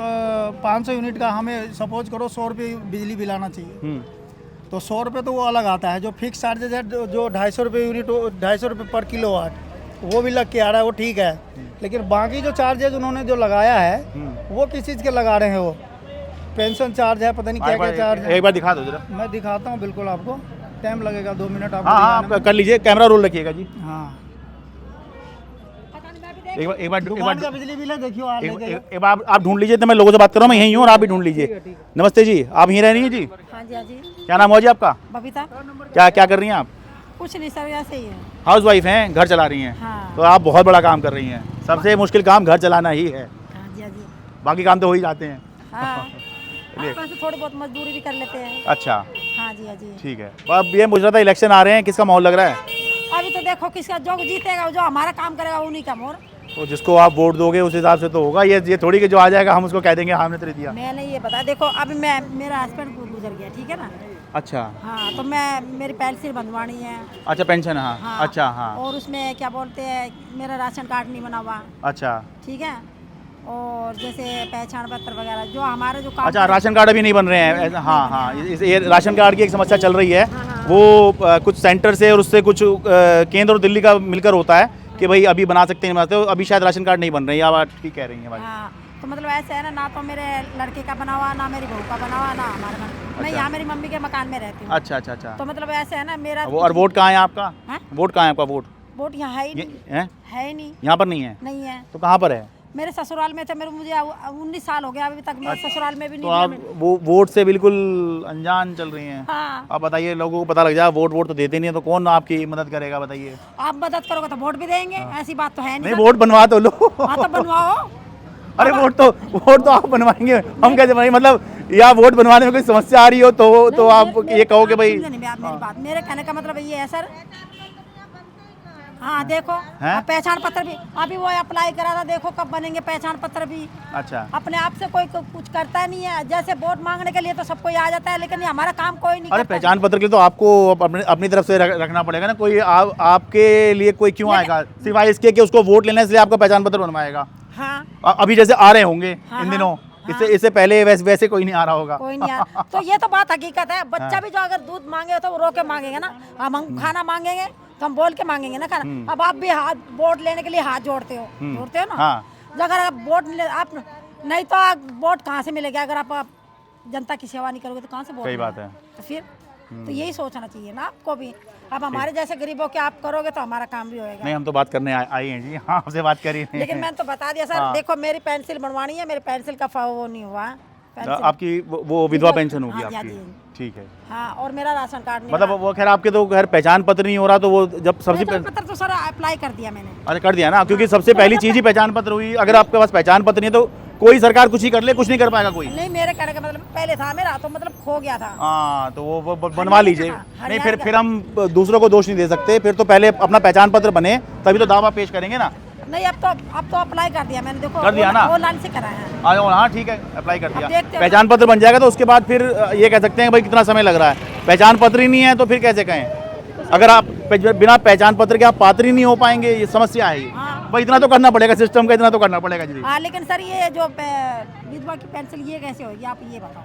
500 यूनिट का हमें सपोज करो 100 रुपये बिजली बिल आना चाहिए, तो 100 रुपये तो वो अलग आता है। जो फिक्स चार्जेज है जो 250 रुपये यूनिट, 250 रुपये पर किलोवाट, वो भी लग के आ रहा है, वो ठीक है। लेकिन बाकी जो चार्जेज उन्होंने जो लगाया है वो किस चीज़ के लगा रहे हैं? वो पेंशन चार्ज है, पता नहीं क्या क्या चार्ज है। एक बार दिखा दो जरा। मैं दिखाता हूँ बिल्कुल आपको, टाइम लगेगा 2 मिनट आपको। हाँ हाँ, आप कर लीजिए, कैमरा रोल रखिएगा जी। हाँ, एक बार दुकान का बिजली बिल है, देखियो आप लेके जाओ। एक बार आप ढूंढ लीजिए, तो मैं लोगों से बात कर रहा हूँ, मैं यहीं हूँ और आप भी ढूंढ लीजिए। नमस्ते जी, आप यहीं रह रही हैं जी? हाँ जी, हाँ जी। क्या नाम हुआ जी आपका? बबीता। क्या कर रही हैं आप? कुछ नहीं सर, ऐसे ही है। हाउस वाइफ हैं, घर चला रही हैं। हाँ। तो आप बहुत बड़ा काम कर रही हैं। सबसे मुश्किल काम घर चलाना ही है, हाँ जी, हाँ जी। बाकी काम तो हो ही जाते हैं। हाँ, वैसे थोड़ी बहुत मजदूरी भी कर लेते हैं। अच्छा, हाँ जी, हाँ जी। ठीक है। तो अब ये मुझ रहा था, इलेक्शन आ रहे हैं, किसका माहौल लग रहा है? अभी तो देखो किसका जो जीतेगा, जो हमारा काम करेगा उन्हीं का मोर। तो जिसको आप वोट दोगे उस हिसाब से तो होगा। ये थोड़ी कि जो आ जाएगा हम उसको कह देंगे हाँ हमने तेरे दिया। मैंने ये बता, देखो अभी मेरा हस्बैंड गुजर गया, ठीक है ना। अच्छा हाँ, तो मेरी पेंशन बनवानी है। अच्छा, पेंशन। हाँ, हाँ, अच्छा हाँ। और उसमें क्या बोलते हैं, मेरा राशन कार्ड नहीं बना हुआ। अच्छा ठीक है, और जैसे पहचान पत्र वगैरह जो हमारे जो काम। अच्छा, राशन कार्ड अभी नहीं बन रहे हैं। हाँ हाँ, ये राशन कार्ड की एक समस्या चल रही है। वो कुछ सेंटर से और उससे कुछ केंद्र और दिल्ली का मिलकर होता है कि भाई अभी बना सकते हैं, बनाते हो। अभी शायद राशन कार्ड नहीं बन रहे हैं, या बात ठीक कह रही हैं भाई। हाँ, तो मतलब ऐसे है ना तो मेरे लड़के का बना हुआ, ना मेरी बहू का बना हुआ, ना हमारा। मैं यहाँ मेरी मम्मी के मकान में रहती हूँ। अच्छा अच्छा अच्छा। तो मतलब ऐसे है ना मेरा। और वोट कहाँ है आपका? हाँ? वोट कहाँ है आपका? वोट यहाँ है ही नहीं। है ही नहीं। यहाँ पर नहीं है? नहीं है। तो कहाँ पर है? मेरे ससुराल में थे, मुझे 19 साल हो गया अभी तक मैं ससुराल में भी तो नहीं आप गया। वो वोट से बिल्कुल अनजान चल रही हैं। हाँ। आप बताइए, लोगों को पता लग जाए वोट तो देते नहीं है, तो कौन आपकी मदद करेगा बताइए? आप मदद करोगे तो वोट भी देंगे। ऐसी बात तो है नहीं, नहीं। वोट बनवा तो लो। हाँ, तो बनवाओ। अरे वोट तो आप बनवाएंगे, हम कैसे बनवाएंगे? मतलब या वोट बनवाने में कोई समस्या आ रही हो तो आप ये कहो कि भाई। मेरी बात, मेरे कहने का मतलब ये है सर। हाँ देखो, हैं? पहचान पत्र भी अभी वो अप्लाई करा था, देखो कब बनेंगे पहचान पत्र भी। अच्छा, अपने आप से कोई कुछ करता नहीं है। जैसे वोट मांगने के लिए तो सब कोई आ जाता है, लेकिन ये हमारा काम कोई नहीं अरे करता। पहचान पत्र के लिए तो आपको अपनी तरफ से रखना पड़ेगा ना। कोई आपके लिए कोई क्यों आएगा सिवाय इसके कि उसको वोट लेने, इसलिए आपका पहचान पत्र बनवाएगा। हाँ, अभी जैसे आ रहे होंगे हाँ, इन दिनों, हाँ। इससे पहले वैसे कोई नहीं आ रहा होगा। कोई नहीं आ। तो ये तो बात हकीकत है। बच्चा भी जो अगर दूध मांगे तो वो रो के मांगेंगे ना। हम खाना मांगेंगे तो हम बोल के मांगेंगे ना खाना। अब आप भी वोट लेने के लिए हाथ जोड़ते हो ना। हाँ। अगर आप आप नहीं तो वोट कहाँ से मिलेगा? अगर आप जनता की सेवा नहीं करोगे तो कहाँ से वोट? सही बात है। तो फिर तो यही सोचना चाहिए ना आपको भी। अब हमारे जैसे गरीबों के आप करोगे तो हमारा काम भी होएगा। नहीं, हम तो बात करने आई हैं जी। हाँ, आपसे बात करी नहीं। लेकिन मैंने तो बता दिया सर। देखो मेरी पेंसिल बनवानी है, मेरी पेंसिल का वो नहीं हुआ। आपकी वो विधवा पेंशन होगी हाँ, आपकी? ठीक है। हाँ, और मेरा राशन कार्ड नहीं मतलब वो खैर आपके तो घर पहचान पत्र नहीं हो रहा, तो वो जब सबसे पहचान पत्र तो सर अप्लाई कर दिया मैंने। अरे कर दिया ना, क्योंकि सबसे पहली चीज ही पहचान पत्र हुई। अगर आपके पास पहचान पत्र नहीं है तो कोई सरकार कुछ ही कर ले, कुछ नहीं कर पाएगा कोई। नहीं, मेरे कहने का मतलब पहले था मेरा, तो मतलब खो गया था। हाँ, तो वो बनवा लीजिए। हरियाणा नहीं, फिर हम दूसरों को दोष नहीं दे सकते। फिर तो पहले अपना पहचान पत्र बने तभी तो दावा पेश करेंगे ना। नहीं, अब तो अप्लाई कर दिया मैंने। देखो कर दिया ना? ऑनलाइन से करा है। हाँ ठीक है, अप्लाई कर दिया। देखते हो। पहचान पत्र बन जाएगा तो उसके बाद फिर ये कह सकते हैं भाई कितना समय लग रहा है। पहचान पत्र ही नहीं है तो फिर कैसे कहें? अगर आप बिना पहचान पत्र के आप पात्र ही नहीं हो पाएंगे, ये समस्या है। हाँ। भाई इतना तो करना पड़ेगा, सिस्टम का इतना तो करना पड़ेगा जी। हाँ, लेकिन सर ये जो विधवा की पेंशन ये कैसे होगी आप ये बताओ।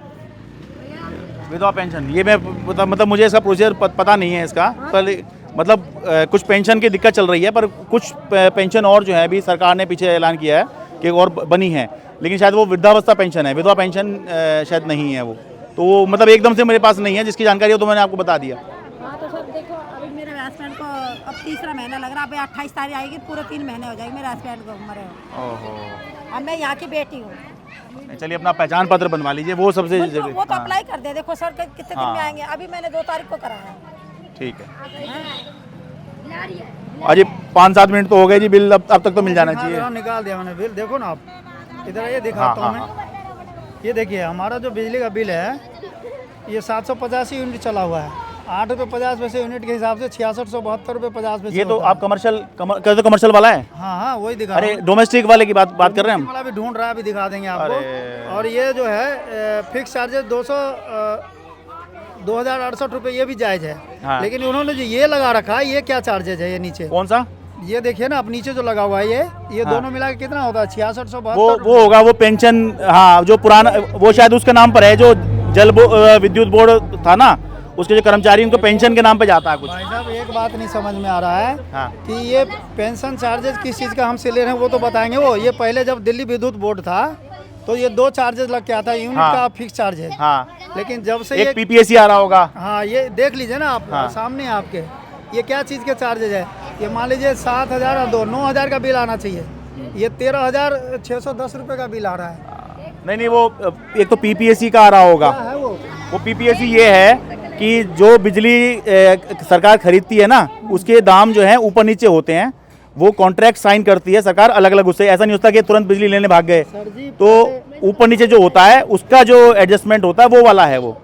विधवा पेंशन, ये मैं मतलब मुझे इसका प्रोसीजर पता नहीं है इसका, पर मतलब कुछ पेंशन की दिक्कत चल रही है, पर कुछ पेंशन और जो है अभी सरकार ने पीछे ऐलान किया है कि और बनी है, लेकिन शायद वो वृद्धावस्था पेंशन है, विधवा पेंशन शायद नहीं है वो, तो वो मतलब एकदम से मेरे पास नहीं है, जिसकी जानकारी हो तो मैंने आपको बता दिया। हाँ तो सर देखो, अभी मेरे हस्बैंड को अब तीसरा महीना लग रहा है, अभी 28 तारीख आएगी, पूरे 3 महीने हो जाएंगे मेरे हस्बैंड को मरे हुए। ओहो, अब मैं यहाँ की बेटी हूँ। चलिए अपना पहचान पत्र बनवा लीजिए, वो सबसे जरूरी। वो तो अप्लाई कर दे, देखो सर कितने दिन में आएंगे, अभी मैंने 2 तारीख को कराया है। ठीक है, अजी 5-7 मिनट तो हो गए जी, बिल अब तक तो मिल जाना चाहिए। हाँ, निकाल दिया मैंने बिल, देखो ना आप इधर ये दिखाता हूँ मैं, ये देखिए हमारा जो बिजली का बिल है ये 785 यूनिट चला हुआ है, 8 रुपये 50 पैसे यूनिट के हिसाब से 6672 रुपये 50 पैसे। ये तो आप कमर्शियल वाला है? हाँ वही दिखा। अरे डोमेस्टिक वाले की बात कर रहे हैं हम। वाला भी ढूंढ रहा है, अभी दिखा देंगे आपको। और ये जो है फिक्स चार्जेस 2,068 रुपये, ये भी जायज़ है। हाँ। लेकिन उन्होंने जो ये लगा रखा है, ये क्या चार्जेज है? ये नीचे कौन सा? ये देखिए ना, अब नीचे जो लगा हुआ है ये हाँ। दोनों मिला के कितना होता है? 6672। वो होगा वो पेंशन, हाँ जो पुराना, वो शायद उसके नाम पर है, जो जल विद्युत बोर्ड था ना, उसके जो कर्मचारी उनको पेंशन के नाम पे जाता है कुछ। भाई साहब एक बात नहीं समझ में आ रहा है हाँ। कि ये पेंशन चार्जेस किस चीज़ का हमसे ले रहे हैं, वो तो बताएंगे। वो ये पहले जब दिल्ली विद्युत बोर्ड था तो ये 2 चार्जेस लग के आता है, यूनिट का फिक्स चार्ज है। हाँ। लेकिन जब से एक पीपीएससी आ रहा होगा। हाँ, ये देख लीजिए ना आप, हाँ। सामने आपके ये क्या चीज़ के चार्जेज है। ये मान लीजिए 7,000 और 9,000 का बिल आना चाहिए, ये 13,610 रुपये का बिल आ रहा है। नहीं वो एक तो पीपीएससी का आ रहा होगा। क्या है वो पीपीएससी ये है कि जो बिजली सरकार खरीदती है ना, उसके दाम जो है ऊपर नीचे होते हैं, वो कॉन्ट्रैक्ट साइन करती है सरकार अलग अलग, उससे ऐसा नहीं होता कि तुरंत बिजली लेने भाग गए, तो ऊपर नीचे जो होता है उसका जो एडजस्टमेंट होता है वो वाला है वो।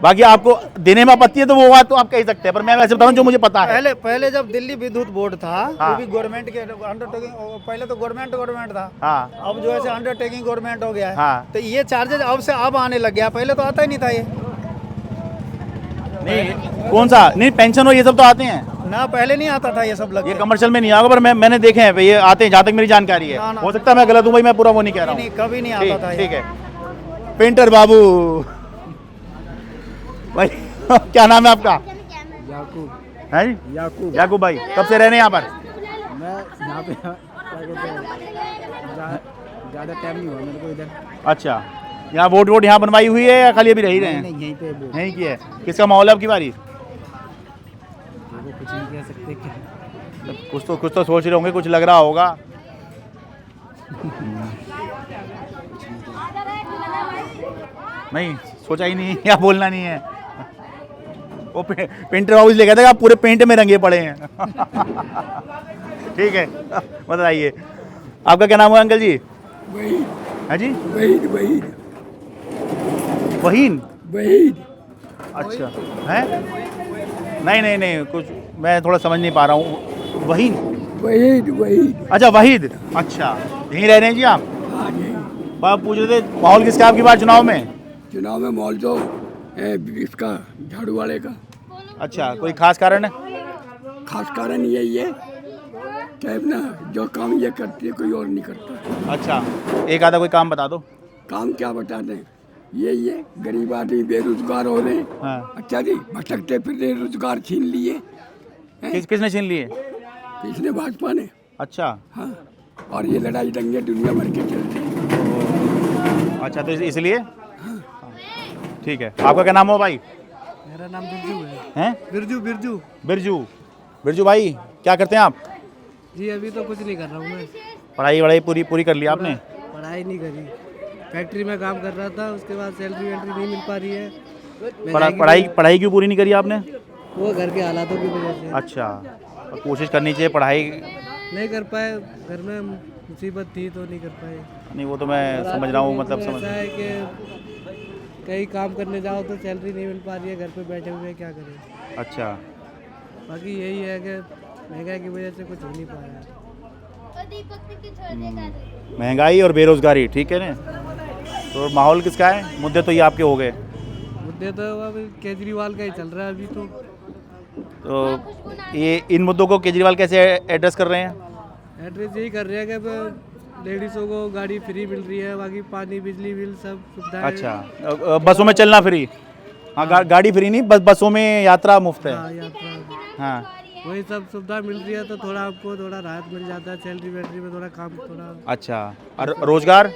बाकी आपको देने में आपत्ति है तो वो बात तो आप कह ही सकते हैं, पर मैं वैसे बता रहा हूं जो मुझे पता है। पहले जब दिल्ली विद्युत बोर्ड था वो भी गवर्नमेंट के अंडरटेकिंग, पहले तो गवर्नमेंट था। हाँ। अब जो है अंडरटेकिंग गवर्नमेंट हो गया है। हाँ। तो ये चार्जेज अब आने लग गया, पहले तो आता ही नहीं था ये। नहीं कौन सा? नहीं पेंशन हो ये सब तो आते हैं ना, पहले नहीं आता था ये सब लग। ये कमर्शियल में नहीं आएगा, पर मैंने देखे हैं ये आते हैं, जहाँ तक मेरी जानकारी है। हो सकता है मैं गलत हूँ भाई, मैं पूरा वो नहीं कह रहा हूँ। कभी नहीं आता था। ठीक है, पेंटर बाबू भाई क्या नाम है आपका? याकूब। है याकूब भाई, कब से रह रहे हैं यहाँ पर? मैं यहाँ पे ज़्यादा टाइम नहीं हुआ मेरे को इधर। अच्छा, यहाँ वोट यहाँ बनवाई हुई है या खाली अभी रह ही रहे हैं? नहीं, यहीं पे यहीं की है। किसका माहौल है अब की बारी? कुछ नहीं कह सकते क्या। कुछ तो सोच रहे होंगे, कुछ लग रहा होगा। नहीं सोचा ही नहीं, या बोलना नहीं है। वो पेंटर बाबू इसलिए कहते हैं आप पूरे पेंट में रंगे पड़े हैं। ठीक है, बताइए आपका क्या नाम है अंकल जी? है जी? वहीद। अच्छा है? नहीं कुछ मैं थोड़ा समझ नहीं पा रहा हूँ। वहीद। अच्छा वहीद, अच्छा यहीं रह रहे हैं जी आप? आप पूछ रहे थे माहौल किसका आपकी बार चुनाव में? माहौल तो इसका झाड़ू वाले का। अच्छा, कोई खास कारण है? खास कारण यही है कि ना जो काम ये करती है कोई और नहीं करता। अच्छा, एक आधा कोई काम बता दो। काम क्या बता दें, यही है गरीब आदमी बेरोजगार हो रहे हैं। हाँ। अच्छा जी, भटकते फिरते रोजगार छीन लिए। किसने छीन लिए? किसने? भाजपा ने। अच्छा हाँ, और ये लड़ाई दंगे दुनिया भर के चलते हैं। अच्छा, तो इसलिए ठीक है। आपका क्या नाम हो भाई? मेरा नाम बिरजू है। हैं? बिरजू भाई, क्या करते हैं आप? जी अभी तो कुछ नहीं कर रहा हूँ मैं। पढ़ाई पूरी कर ली आपने? पढ़ाई नहीं करी, फैक्ट्री में काम कर रहा था, उसके बाद सैलरी नहीं मिल पा रही है। पढ़ाई क्यों पूरी नहीं करी आपने? वो घर के हालातों की वजह से। अच्छा, कोशिश करनी चाहिए, पढ़ाई नहीं कर पाए, घर में मुसीबत थी तो नहीं कर पाए। नहीं वो तो मैं समझ रहा हूँ, मतलब समझ ऐसा है कि कहीं काम करने जाओ तो सैलरी नहीं मिल पा रही है, घर पे बैठे हुए क्या करें। अच्छा, बाकी यही है कि महंगाई की वजह से कुछ हो नहीं पाया। महंगाई और बेरोजगारी, ठीक है ना? तो माहौल किसका है? मुद्दे तो ये आपके हो गए। मुद्दे तो अब केजरीवाल का ही चल रहा है अभी तो ये इन मुद्दों को केजरीवाल कैसे एड्रेस कर रहे हैं? एड्रेस यही कर रहे हैं कि लेडीज़ों को गाड़ी फ्री मिल रही है, बाकी पानी बिजली बिल सब सुविधाएं। अच्छा, बसों में चलना फ्री? हाँ गाड़ी फ्री नहीं, बसों में यात्रा मुफ्त है। हाँ, यात्रा हाँ वही सब सुविधा मिल रही है तो थोड़ा आपको थोड़ा राहत मिल जाता है, सैलरी वैलरी में थोड़ा काम थोड़ा। अच्छा, और रोजगार?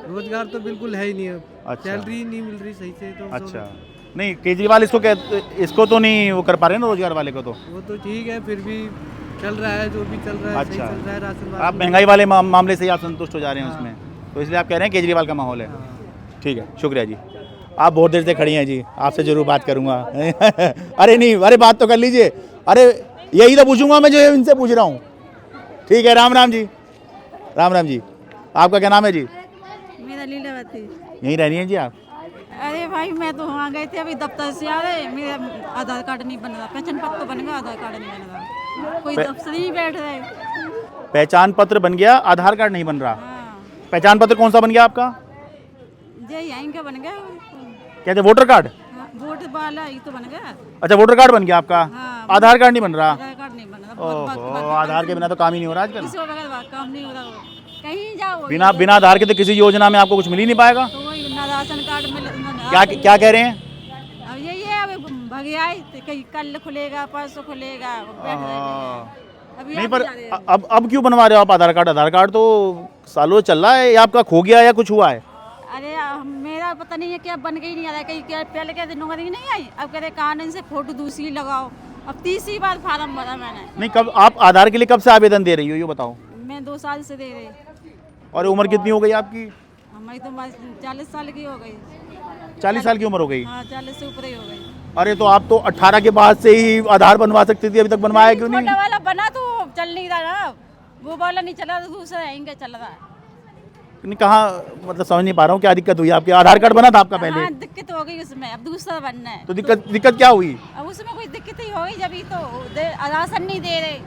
रोजगार तो बिल्कुल है ही नहीं अब, अच्छा। सैलरी नहीं मिल रही सही से तो अच्छा, नहीं केजरीवाल इसको तो नहीं वो कर पा रहे ना, रोजगार वाले को तो। वो तो ठीक है, फिर भी चल रहा है जो भी चल रहा है, सही अच्छा। चल रहा है। राशन आप महंगाई वाले मामले से ही आप संतुष्ट हो जा रहे हैं उसमें, तो इसलिए आप कह रहे हैं केजरीवाल का माहौल है। ठीक है, शुक्रिया जी। आप बहुत देर से खड़ी हैं जी, आपसे जरूर बात करूंगा। अरे नहीं, अरे बात तो कर लीजिए। अरे यही तो पूछूंगा मैं जो इनसे पूछ रहा हूँ। ठीक है, राम राम जी। राम राम जी। आपका क्या नाम है जी? मेरा लीलावती। यहीं रह रही हैं जी आप? अरे भाई मैं तो वहाँ गई थी अभी दफ्तर से आ रहे, मेरा आधार कार्ड नहीं बन रहा, पेंशन पत्र तो बन गया, आधार कार्ड नहीं बन रहा, कोई दफ्तर नहीं बैठ रहे। पहचान पत्र बन गया, आधार कार्ड नहीं बन रहा। हाँ। पहचान पत्र कौन सा बन गया आपका? जे यहीं का बन गया। कहते वोटर कार्ड? हाँ, वोट वाला ही तो बन गया। अच्छा, वोटर कार्ड बन गया आपका। हाँ, आधार कार्ड नहीं बन रहा। आधार कार्ड नहीं बन रहा। ओहो, आधार के बिना तो काम ही नहीं हो रहा आजकल। किसी बगैर काम नहीं हो रहा, कहीं जाओ बिना आधार के तो किसी योजना में आपको कुछ मिल ही नहीं पाएगा। तो वही ना राशन कार्ड मिले क्या कह रहे हैं? अब यही है, अब भगियाई कहीं कल खुलेगा परसों खुलेगा, बैठ रहे अभी नहीं, पर अब क्यों बनवा रहे हो आप आधार कार्ड? आधार कार्ड तो सालों चल रहा है, या आपका खो गया या कुछ हुआ है? अरे मेरा पता नहीं है क्या बन गई नहीं आ रहा, कहीं क्या पहले कहते नौकरी नहीं आई, अब कहते कानून से फोटो दूसरी लगाओ, अब तीसरी बार फार्म भरा मैंने। नहीं, कब आप आधार के लिए कब से आवेदन दे रही हो ये बताओ? मैं 2 साल से दे रही। और उम्र कितनी हो गई आपकी? हमारी तो 40 साल की हो गई। 40 साल की उम्र हो गई? हाँ, 40 से ऊपर ही हो गई। अरे तो आप तो 18 के बाद से ही आधार बनवा सकती थी, अभी तक बनवाया क्यों नहीं? छोटा वाला बना तो चल नहीं रहा ना, वो वाला नहीं चला तो दूसरा यहीं का चल रहा है। नहीं, कहाँ मतलब समझ नहीं पा रहा हूँ क्या दिक्कत हुई आपके? आधार कार्ड बना था आपका पहले? हाँ, दिक्कत हो गई उसमें, अब दूसरा बनना है। तो दिक्कत क्या हुई? अब उसमें कोई दिक्कत ही होगी जब ही तो राशन नहीं दे रहे,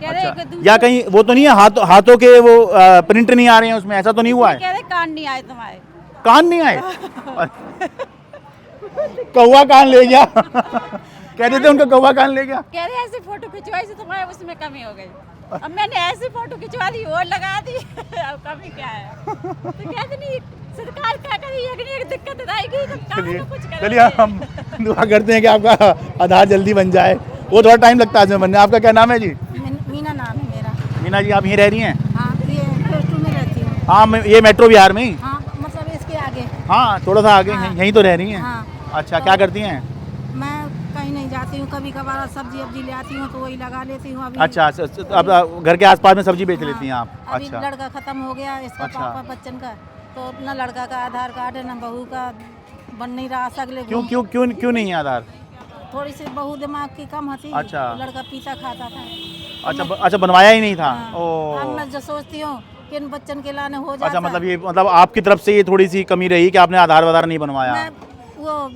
कह रहे अच्छा, कि या कहीं वो तो नहीं है हाथों के वो प्रिंट नहीं आ रहे हैं उसमें, ऐसा तो नहीं हुआ है? कह रहे कान नहीं आए तुम्हारे। कान नहीं आए? कौवा कान ले गया। कहते थे उनका कौवा कान ले गया। कह रहे ऐसी फोटो खिंचवाई से तुम्हारे उसमें कमी हो गई, अब मैंने ऐसी फोटो खिंचवा दी और लगा दी। अब कमी क्या है? तो कहते नहीं सरकार क्या करी, एक दिक्कत रहेगी तो काम तो कुछ करेंगे। चलिए हम दुआ करते हैं कि आपका आधार जल्दी बन जाए, वो थोड़ा टाइम लगता है इसमें बनने। आपका क्या नाम है जी? मीना नाम है मेरा। मीना जी, आप यहीं रह रही हैं? हाँ, ये प्लस 2 में रहती हूँ। हाँ, ये मेट्रो बिहार में ही? हाँ, मतलब इसके आगे। हाँ, थोड़ा सा आगे। हाँ। यहीं तो रह रही हैं? हाँ। अच्छा, क्या करती हैं? मैं कहीं नहीं जाती हूँ, कभी कभार सब्जी वब्जी ले आती हूँ तो वही लगा लेती हूँ। अभी अच्छा, अब घर के आसपास में सब्जी बेच लेती हैं आप? अभी अच्छा, लड़का खत्म हो गया इसका, अच्छा। पापा बच्चन का, तो न लड़का का आधार कार्ड है न बहू का, बन नहीं रहा सगले। क्यों नहीं है आधार? थोड़ी सी बहू दिमाग की कम थी। अच्छा। लड़का पीता खाता था। अच्छा, बनवाया ही नहीं था। हाँ। ओ, अब मैं जो सोचती हूँ कि इन बच्चन के लाने हो जाता। अच्छा, मतलब आपकी तरफ से ये थोड़ी सी कमी रही कि आपने आधार नहीं बनवाया? मैं वो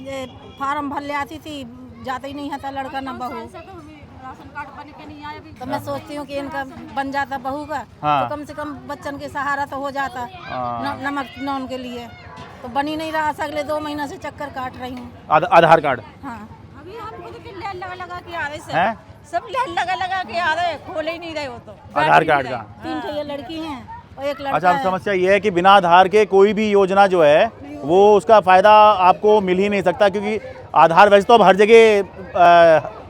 फार्म भर ले आती थी, जाता ही नहीं था लड़का न बहू। राशन कार्ड बन के नहीं आया अभी, तो मैं सोचती हूँ कि इनका बन जाता बहू का। हाँ। तो कम से कम बच्चन के सहारा तो हो जाता। हाँ। नमक नॉन के लिए तो बन ही नहीं रहा, अगले 2 महीने से चक्कर काट रही हूँ। आधार कार्ड? हाँ, अभी हम खुद के लाइन लगा के आ रहे हैं? सब लाइन लगा के आ रहे, खोल ही नहीं रहे वो तो। आधार कार्ड का? 3 ठे लड़की हैं और एक लड़का अच्छा, अब है। समस्या ये है कि बिना आधार के कोई भी योजना जो है वो उसका फ़ायदा आपको मिल ही नहीं सकता, क्योंकि आधार वैसे तो अब हर जगह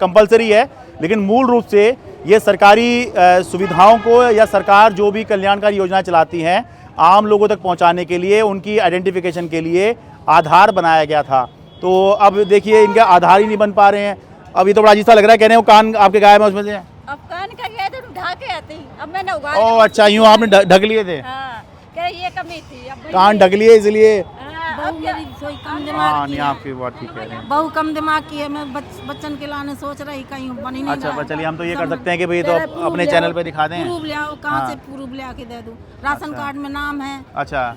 कंपलसरी है, लेकिन मूल रूप से ये सरकारी सुविधाओं को या सरकार जो भी कल्याणकारी योजना चलाती हैं आम लोगों तक पहुंचाने के लिए, उनकी आइडेंटिफिकेशन के लिए आधार बनाया गया था। तो अब देखिए इनके आधार ही नहीं बन पा रहे हैं। अब ये तो बड़ा अजीब सा लग रहा है, कह रहे हो कान आपके गायब है उसमें से। अब कान का गया तो ढा के आती, अब मैंने उगा ओ अच्छा, यूँ आपने ढक लिए थे? हाँ, कह ये कमी थी, अब कान ढक लिए इसलिए? अब मेरी कोई कम दिमाग हाँ, की नहीं है। आपकी बात ठीक कह रहे हैं। बहू कम दिमाग की है, मैं बच्चन के लाने सोच रही, कहीं बन ही नहीं अच्छा, रहा। चलिए हम तो ये कर सकते हैं कि भाई तो अपने चैनल पे दिखा दें। प्रूफ ले आओ, कहाँ हाँ। से प्रूफ ले आके दे दूँ? राशन कार्ड में नाम है, अच्छा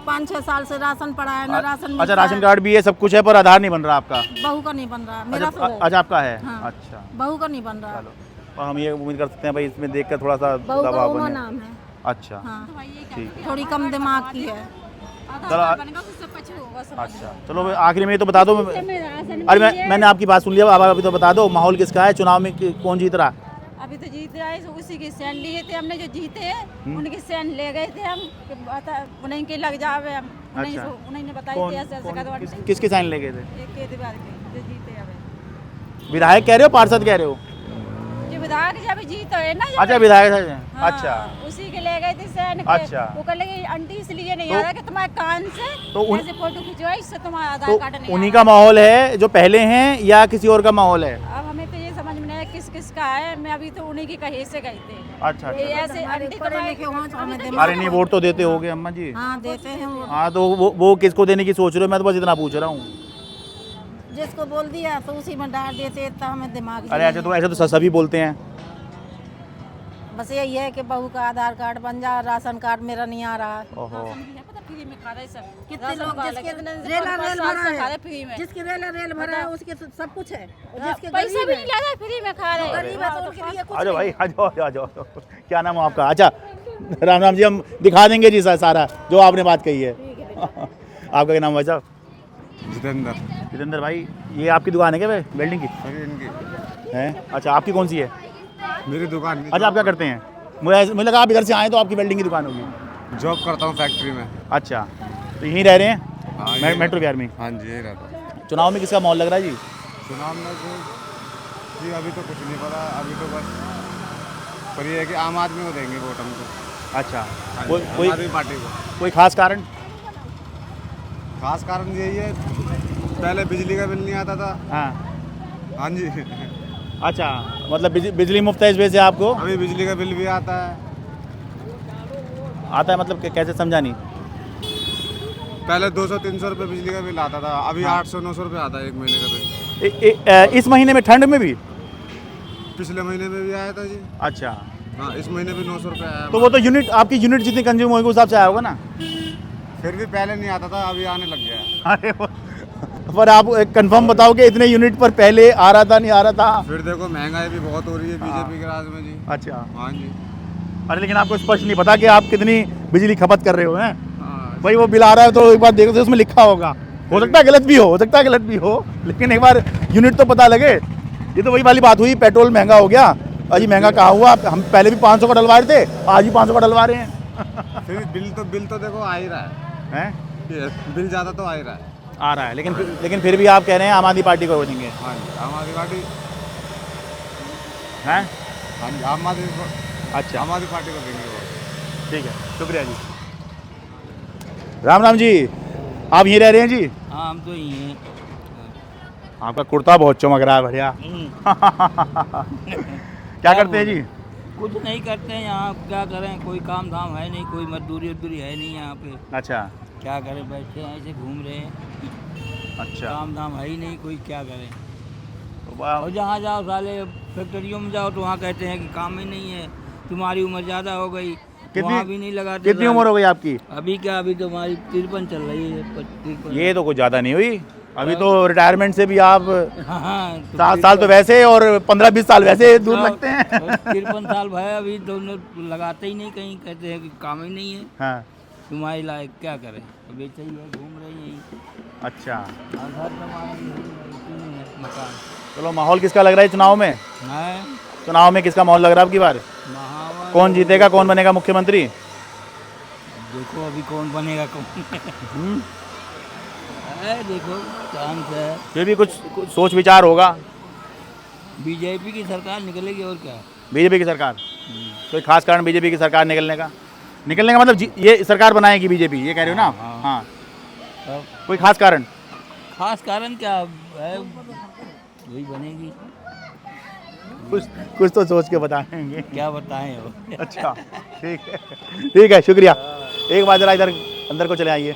5-6 साल से राशन पड़ा है, ना राशन अच्छा, मिलता राशन है। कार्ड भी है, सब कुछ है, पर आधार नहीं बन रहा आपका? बहू का नहीं बन रहा, मेरा तो है। अच्छा, आपका है? हाँ। अच्छा, बहू का नहीं बन रहा। चलो, और हम ये उम्मीद कर सकते हैं भाई इसमें देखकर थोड़ा सा बहू का दबाव उमा बने। नाम है। अच्छा, हाँ, ठीक। थोड़ी कम दिमाग की है। चलो, अच्छा, चलो आखिरी में ये तो बता दो। अरे मैंने आपकी बात सुन लिया, अब अभी तो बता दो माहौल किसका है, चुनाव में कौन जीत रहा? अभी तो जीत रहा है, उसी के सैन लिए थे हमने, जो जीते हैं उनके सैन ले गए थे हम, कि उन्हीं के लग जावे हम। अच्छा। उन्होंने बताई कौन थी ऐसे ऐसे करो आंटी। किसके साइन ले गए थे? एक के दीवार के जो जीते अब विधायक कह रहे हो पार्षद कह रहे हो? जो विधायक जब जीत है ना जब- अच्छा विधायक थे। हाँ, अच्छा उसी के ले गए थे सैन के। अच्छा। वो कह लगे आंटी इसलिए नहीं तो- आ रहा कि तुम्हारे कान से तो उन- ऐसे फोटो खिंचवाई इससे तुम्हारा आधार तो कार्ड नहीं उन्हीं आ का माहौल है जो पहले हैं या किसी और का माहौल है? रहा। अब हमें तो ये समझ में नहीं आया किस किस का है। मैं अभी तो उन्हीं की कहे से गई थी। अच्छा ये ऐसे आंटी तुम्हारे अरे नहीं वोट तो देते होगे अम्मा जी। हाँ देते हैं वो। हाँ तो वो किसको देने की सोच रहे हो? मैं तो बस इतना पूछ रहा हूँ। जिसको बोल दिया तो उसी में डाल देते तो हमें दिमाग अरे ऐसे तो सभी बोलते हैं। बस यही है कि बहू का आधार कार्ड बन जा, राशन कार्ड मेरा नहीं आ रहा है। ओहो। फ्री में खा रहे सब। कितने लोग जिसके रेल भरा है, जिसके रेल भरा है उसके तो सब कुछ है, और जिसके पैसा भी नहीं लगा फ्री में खा रहे गरीब है तो उनके लिए कुछ आ जाओ भाई आ जाओ क्या नाम है आपका? अच्छा राम राम जी, हम दिखा देंगे जी सारा जो आपने बात कही है। आपका क्या नाम है साहब? जितेंद्र। जितेंद्र भाई, ये आपकी दुकान है क्या भाई वेल्डिंग की? है। अच्छा आपकी कौन सी है? मेरी दुकान। अच्छा आप क्या करते हैं? मुझे लगा आप इधर से आए तो आपकी वेल्डिंग की दुकान होगी। जॉब करता हूँ फैक्ट्री में। अच्छा तो यहीं रह रहे हैं? हाँ, मेट्रो बिहार में। हाँ जी यही रहता हूँ। चुनाव में किसका माहौल लग रहा है जी? चुनाव में तो जी अभी तो कुछ नहीं पता, अभी तो बस पर ये है कि आम आदमी को देंगे वोट हमको। अच्छा आम आदमी पार्टी को। कोई खास कारण? खास कारण यही है, पहले बिजली का बिल नहीं आता था। हाँ हाँ जी। अच्छा मतलब बिजली मुफ्त है इस वजह से आपको? अभी बिजली का बिल भी आता है। आता है मतलब कैसे, समझा नहीं। पहले 200-300 रुपये बिजली का बिल आता था, अभी 800-900 रुपये आता है एक महीने का बिल। इस महीने में ठंड में भी? पिछले महीने में भी आया था जी। अच्छा हाँ इस महीने भी 900 रुपये आया। तो वो तो यूनिट, आपकी यूनिट जितनी कंज्यूम होगी उस हिसाब से आया होगा ना? फिर भी पहले नहीं आता था, अभी आने लग गया है। अरे पर आप कंफर्म बताओ कि इतने यूनिट पर पहले आ रहा था नहीं आ रहा था? फिर देखो महंगाई भी बहुत हो रही है बीजेपी के राज में जी। अच्छा हाँ जी। अरे लेकिन आपको स्पष्ट नहीं पता कि आप कितनी बिजली खपत कर रहे हो? हैं हाँ भाई वो बिल आ रहा है तो एक बार देखो तो उसमें लिखा होगा। हो सकता है गलत भी हो सकता है गलत भी हो, लेकिन एक बार यूनिट तो पता लगे। ये तो वही वाली बात हुई, पेट्रोल महंगा हो गया। अजी महंगा कहाँ हुआ? हम पहले भी 500 का डलवा रहे थे, आज भी 500 का डलवा रहे हैं। फिर बिल तो देखो आ ही रहा है। हैं बिल ज़्यादा तो आ ही रहा है। आ रहा है, लेकिन फिर भी आप कह रहे हैं आम आदमी पार्टी को देंगे? हाँ जी आम आदमी पार्टी। हैं? हाँ जी आम आदमी अच्छा आम आदमी पार्टी को देंगे वो। ठीक है, शुक्रिया जी। राम राम जी, आप यहीं रह रहे हैं जी? हाँ हम तो यही हैं। आपका कुर्ता बहुत चमक रहा है, बढ़िया। क्या करते हैं जी? कुछ नहीं करते हैं यहाँ, क्या करें, कोई काम धाम है नहीं, कोई मजदूरी वजदूरी है नहीं यहाँ पे। अच्छा क्या करें, बैठे हैं ऐसे घूम रहे हैं। अच्छा काम धाम है ही नहीं कोई, क्या करें। तो वाह, और जहाँ जाओ साले फैक्ट्रियों में जाओ तो वहाँ कहते हैं कि काम ही नहीं है, तुम्हारी उम्र ज़्यादा हो गई, वहाँ भी नहीं लगाते। कितनी उम्र हो गई आपकी? अभी क्या, अभी तो हमारी 53 चल रही है। 53। ये तो कुछ ज़्यादा नहीं हुई, अभी तो रिटायरमेंट से भी आप हाँ 7 साल तो वैसे और 15-20 साल वैसे दूर लगते हैं। 53 साल भाई, अभी दोनों लगाते ही नहीं, कहीं कहते हैं कि काम ही नहीं है, हाँ तुम्हारी लायक, क्या करें। अभी चाहिए घूम रही हैं यहीं। अच्छा घर मकान। चलो, माहौल किसका लग रहा है चुनाव में? है चुनाव में किसका माहौल लग रहा है आपकी बार? कौन जीतेगा, कौन बनेगा मुख्यमंत्री? देखो अभी कौन बनेगा कौन है, देखो चांस है। फिर भी कुछ सोच विचार होगा। बीजेपी की सरकार निकलेगी और क्या। बीजेपी की सरकार? कोई खास कारण बीजेपी की सरकार निकलने का मतलब ये सरकार बनाएगी बीजेपी, ये कह रहे हो ना आप? हाँ कोई खास कारण? खास कारण क्या है, वही बनेगी। कुछ तो सोच के बताएंगे। क्या बताएं वो। अच्छा ठीक है शुक्रिया। एक बार जरा इधर अंदर को चले आइए।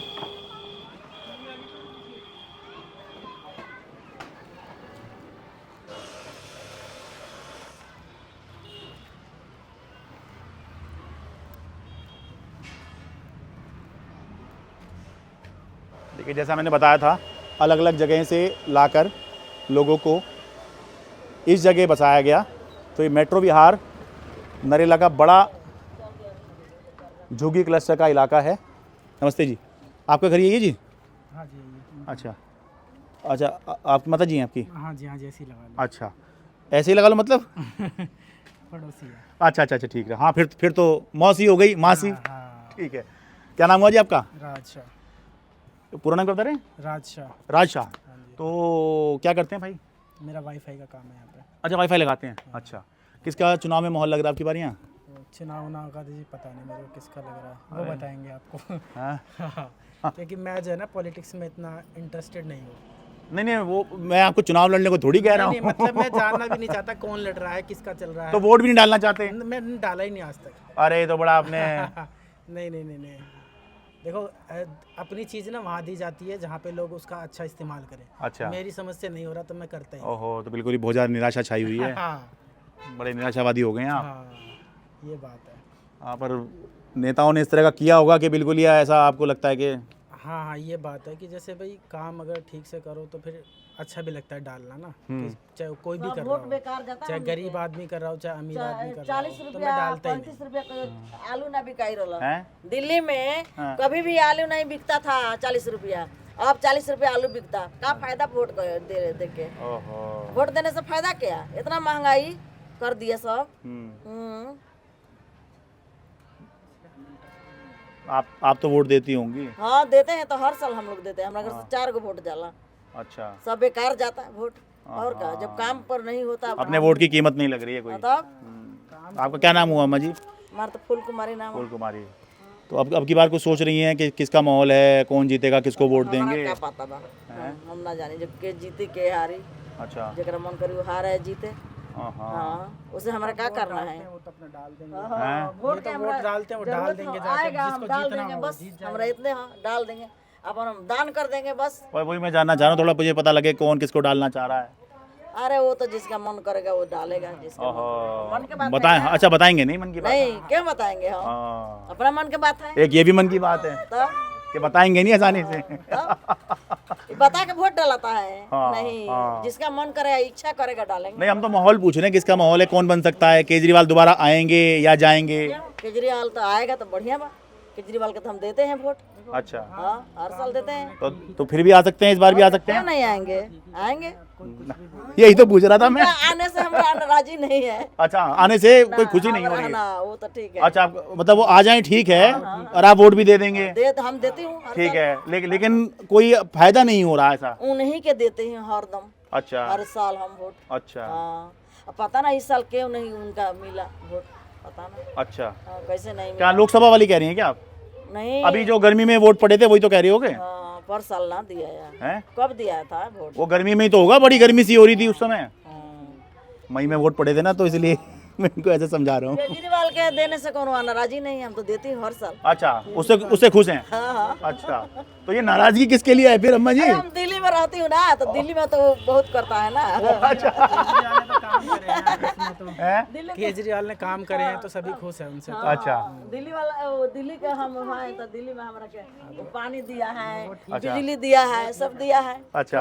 देखिए, जैसा मैंने बताया था, अलग अलग जगह से लाकर लोगों को इस जगह बसाया गया। तो ये मेट्रो विहार नरेला का बड़ा झुग्गी क्लस्टर का इलाका है। नमस्ते जी, आपका घर यही है जी? हाँ जी। अच्छा आपकी माता जी हैं आपकी? हाँ जी ऐसे ही लगा लो। अच्छा ऐसे ही लगा लो मतलब? पड़ोसी है। अच्छा ठीक है। हाँ फिर तो मौसी हो गई, मासी। हाँ। ठीक है। क्या नाम हुआ जी आपका? पूरा नाम क्या बता रहे हैं? राज शाह। तो क्या करते हैं भाई? मेरा वाईफाई का काम है यहाँ पे। अच्छा, वाईफाई लगाते हैं। अच्छा, किसका चुनाव में माहौल लग रहा है आपकी बार यहाँ? चुनाव उनाव का जी पता नहीं मेरे को किसका लग रहा है, वो बताएंगे आपको। हाँ? क्योंकि मैं जो है ना पॉलिटिक्स में इतना इंटरेस्टेड नहीं हूँ। नहीं, वो मैं आपको चुनाव लड़ने को थोड़ी कह रहा हूँ। मतलब मैं जानना भी नहीं चाहता कौन लड़ रहा है, किसका चल रहा है। तो वोट भी नहीं डालना चाहते? मैं डाला ही नहीं आज तक। अरे ये तो बड़ा आपने नहीं। देखो अपनी चीज़ ना वहाँ दी जाती है जहाँ पे लोग उसका अच्छा इस्तेमाल करें। अच्छा, मेरी समझ से नहीं हो रहा तो मैं करता ही। ओहो, तो बिल्कुल ही बहुत ज़्यादा निराशा छाई हुई है। बड़े निराशावादी हो गए हैं आप। ये बात है। हाँ, पर नेताओं ने इस तरह का किया होगा कि बिल्कुल ही ऐसा आपको लगता है कि? हाँ, ये बात है कि जैसे भाई काम अगर ठीक से करो तो फिर अच्छा भी लगता है डालना ना, चाहे कोई भी कर रहा हो, चाहे गरीब आदमी कर रहा हो चाहे अमीर आदमी कर रहा हो, तो मैं डालता ही नहीं। 35 रुपया आलू ना बिकाई रहा। दिल्ली में कभी भी आलू नहीं बिकता था 40 रुपया, अब 40 रुपया आलू बिकता। क्या फायदा वोट दे के? वोट देने से फायदा क्या? इतना महंगाई कर दिया सब। आप तो वोट देती होंगी? हाँ देते हैं, तो हर साल हम लोग देते हैं। हमारे घर से 4 गो वोट जाला। अच्छा, सब बेकार जाता है वोट। और क्या, जब काम पर नहीं होता। अपने वोट की कीमत नहीं लग रही है कोई? तब आपका क्या नाम हुआ अम्मा जी? हमारा तो फूल कुमारी नाम है। फूल कुमारी। तो अब की बार कुछ सोच रही हैं कि किसका माहौल है, कौन जीतेगा, किसको वोट देंगे? क्या पता बा, हम ना जाने जब के जीते के हारी। अच्छा, जरा मन करी वो हारे जीते। हाँ, उसे हमारा क्या करना है? वो तो अपना डाल देंगे। वोट तो वोट डालते हैं, वो डाल देंगे आएगा, हम जिसको डाल जीतना देंगे हो बस। जीत जाएगा। हमरा इतने डाल देंगे, अपन हम दान कर देंगे बस। वही मैं जानना चाह रहा हूँ, थोड़ा मुझे पता लगे कौन किसको डालना चाह रहा है। अरे वो तो जिसका मन करेगा वो डालेगा, जिसका मन के बात बताएं? अच्छा, बताएंगे नहीं मन की बात? नहीं, क्यों बताएंगे हम? अपना मन की बात है। एक ये भी मन की बात है तो कि बताएंगे नहीं आसानी से। बता के वोट डालता है। नहीं, जिसका मन करे इच्छा करेगा डालेंगे। नहीं, हम तो माहौल पूछ रहे हैं, किसका माहौल है, कौन बन सकता है? केजरीवाल दोबारा आएंगे या जाएंगे? केजरीवाल तो आएगा तो बढ़िया बा। केजरीवाल को तो हम देते हैं वोट। अच्छा, हाँ, हर साल देते हैं। तो फिर भी आ सकते हैं, इस बार भी आ सकते क्यों हैं? नहीं आएंगे? आएंगे। यही तो पूछ रहा था मैं। आने से हमारा नाराजी नहीं है। अच्छा, आने से कोई खुशी नहीं हो रही है? ना, वो तो ठीक है। अच्छा, मतलब वो आ जाएं ठीक है, और आप वोट भी दे देंगे? हम देती हूँ ठीक है, लेकिन कोई फायदा नहीं हो रहा ऐसा? उन्हीं के देते हैं हरदम। अच्छा, हर साल हम वोट। अच्छा, अब पता ना इस साल क्यों नहीं उनका मिला वोट, पता ना। अच्छा, कैसे नहीं मिला? क्या लोकसभा वाली कह रही हैं क्या आप? नहीं, अभी जो गर्मी में वोट पड़े थे वही तो कह रही होगे? पर साल ना दिया यार। हैं? कब दिया था वोट? वो गर्मी में ही तो होगा, बड़ी गर्मी सी हो रही थी उस समय। मई में वोट पड़े थे ना, तो इसलिए मैं इनको ऐसे समझा रहा हूँ। केजरीवाल के देने से कौन नाराजी नहीं है, हम तो देती हूँ हर साल। अच्छा, उससे खुश हैं? हाँ। अच्छा, तो ये नाराजगी किसके लिए है फिर अम्मा जी? हम दिल्ली में रहती हूँ ना, तो दिल्ली में तो बहुत करता है ना। केजरीवाल ने काम करे हैं तो सभी खुश हैं उनसे। अच्छा, दिल्ली वाला, दिल्ली का हम वहाँ है तो दिल्ली में हमारा क्या पानी दिया है, बिजली दिया है, सब दिया है। अच्छा,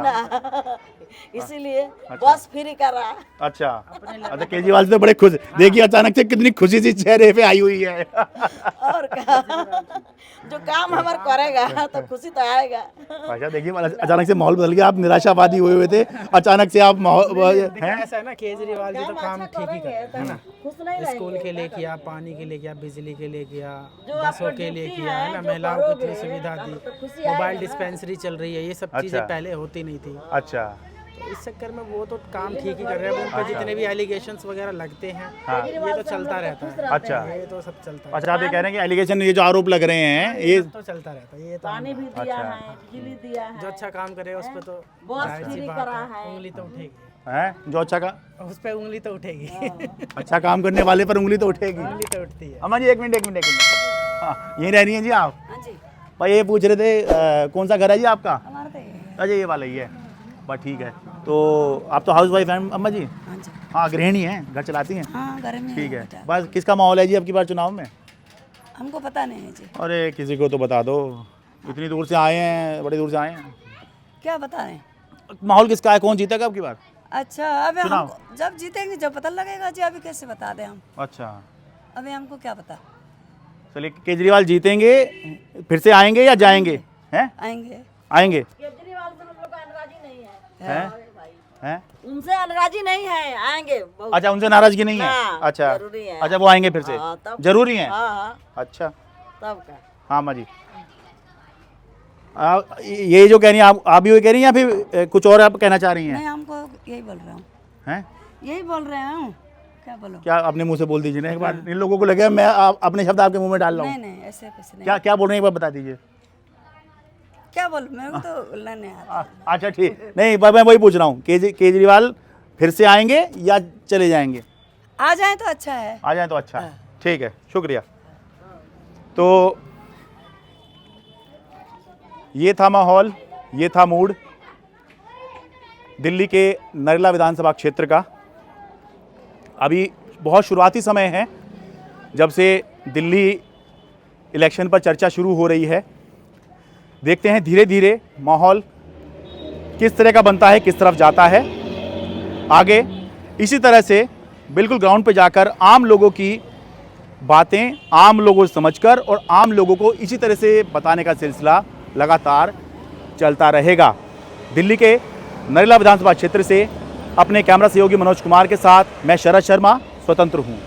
इसीलिए बस फ्री कर रहा है। अच्छा, केजरीवाल से तो बड़े खुश। देखिए अचानक से कितनी खुशी सी चेहरे पे आई हुई है। और क्या, जो काम हमारा करेगा तो खुशी तो आएगा। अच्छा, देखिए अचानक से माहौल बदल गया, आप निराशावादी हुए थे, अचानक से आप ऐसा है ना, केजरीवाल जी तो काम ठीक ही कर है ना। स्कूल के लिए किया, पानी के लिए किया, बिजली के लिए किया, बसों के लिए किया है ना, महिलाओं को इतनी सुविधा दी, मोबाइल डिस्पेंसरी चल रही है, ये सब चीजें पहले होती नहीं थी। अच्छा, तो इस चक्कर में वो तो काम ठीक ही कर रहे हैं। उन पर जितने भी एलिगेशंस वगैरह लगते हैं ये तो चलता रहता है। अच्छा, ये तो सब चलता है। अच्छा, आप ये कह रहे हैं कि एलिगेशन, ये जो आरोप लग रहे हैं, ये तो चलता रहता है। ये तो पानी भी दिया है, बिजली दिया है, जो अच्छा काम करेगा उस पर तो बस फ्री करा है, उंगली तो उठेगी है, जो अच्छा का उस पर उंगली तो उठेगी। अच्छा काम करने वाले पर उंगली तो उठेगी। उंगली तो उठती है। अम्मा जी एक मिनट। हाँ, यहीं रह रही हैं जी आप? भाई ये पूछ रहे थे कौन सा घर है जी आपका? अच्छा, ये वाला ही है, बस ठीक है। तो आप तो हाउस वाइफ हैं अम्मा जी? हाँ, गृहिणी हैं, घर चलाती हैं? हाँ, घर में। ठीक है, बस किसका माहौल है जी अब की बार चुनाव में? हमको पता नहीं है जी। अरे किसी को तो बता दो, इतनी दूर से आए हैं, बड़ी दूर से आए हैं। क्या बता रहे हैं? माहौल किसका है, कौन जीतेगा अब की बार? अच्छा, अबे हमको जब जीतेंगे जब पता लगेगा जी, अभी कैसे बता दें हम? अच्छा, अभी हमको क्या पता। चलिए, केजरीवाल जीतेंगे, फिर से आएंगे या जाएंगे? हैं? आएंगे। केजरीवाल से हम लोग का नाराजी नहीं है। हैं? उनसे नाराजी नहीं है, आएंगे। अच्छा, उनसे नाराजगी नहीं है? अच्छा, जरूरी है। अच्छा, वो आएंगे फिर से? जरूरी है? अच्छा, तब का। हाँ माँ जी। ये जो कह रही हैं आप भी वही कह रही हैं या फिर कुछ और आप कहना चाह रही हैं? नहीं, हमको यही बोल रहा हूँ। हैं? यही बोल रहे हैं। क्या बोलो? क्या अपने मुंह से बोल दीजिए ना एक बार, इन लोगों को लगे मैं अपने शब्द आपके मुंह में डाल रहा हूँ। नहीं, ऐसे कुछ नहीं। क्या क्या बोल रहे हैं एक बार बता दीजिए। क्या बोल, मेरे को तो बोलना नहीं आता। अच्छा ठीक, नहीं मैं वही पूछ रहा हूँ, केजरीवाल फिर से आएंगे या चले जाएंगे? आ जाए तो अच्छा है। आ जाए तो अच्छा है, ठीक है, शुक्रिया। तो ये था माहौल, ये था मूड दिल्ली के नरेला विधानसभा क्षेत्र का। अभी बहुत शुरुआती समय है जब से दिल्ली इलेक्शन पर चर्चा शुरू हो रही है। देखते हैं धीरे धीरे माहौल किस तरह का बनता है, किस तरफ जाता है आगे। इसी तरह से बिल्कुल ग्राउंड पे जाकर आम लोगों की बातें आम लोगों से समझकर और आम लोगों को इसी तरह से बताने का सिलसिला लगातार चलता रहेगा। दिल्ली के नरेला विधानसभा क्षेत्र से अपने कैमरा सहयोगी मनोज कुमार के साथ मैं शरद शर्मा, स्वतंत्र हूँ।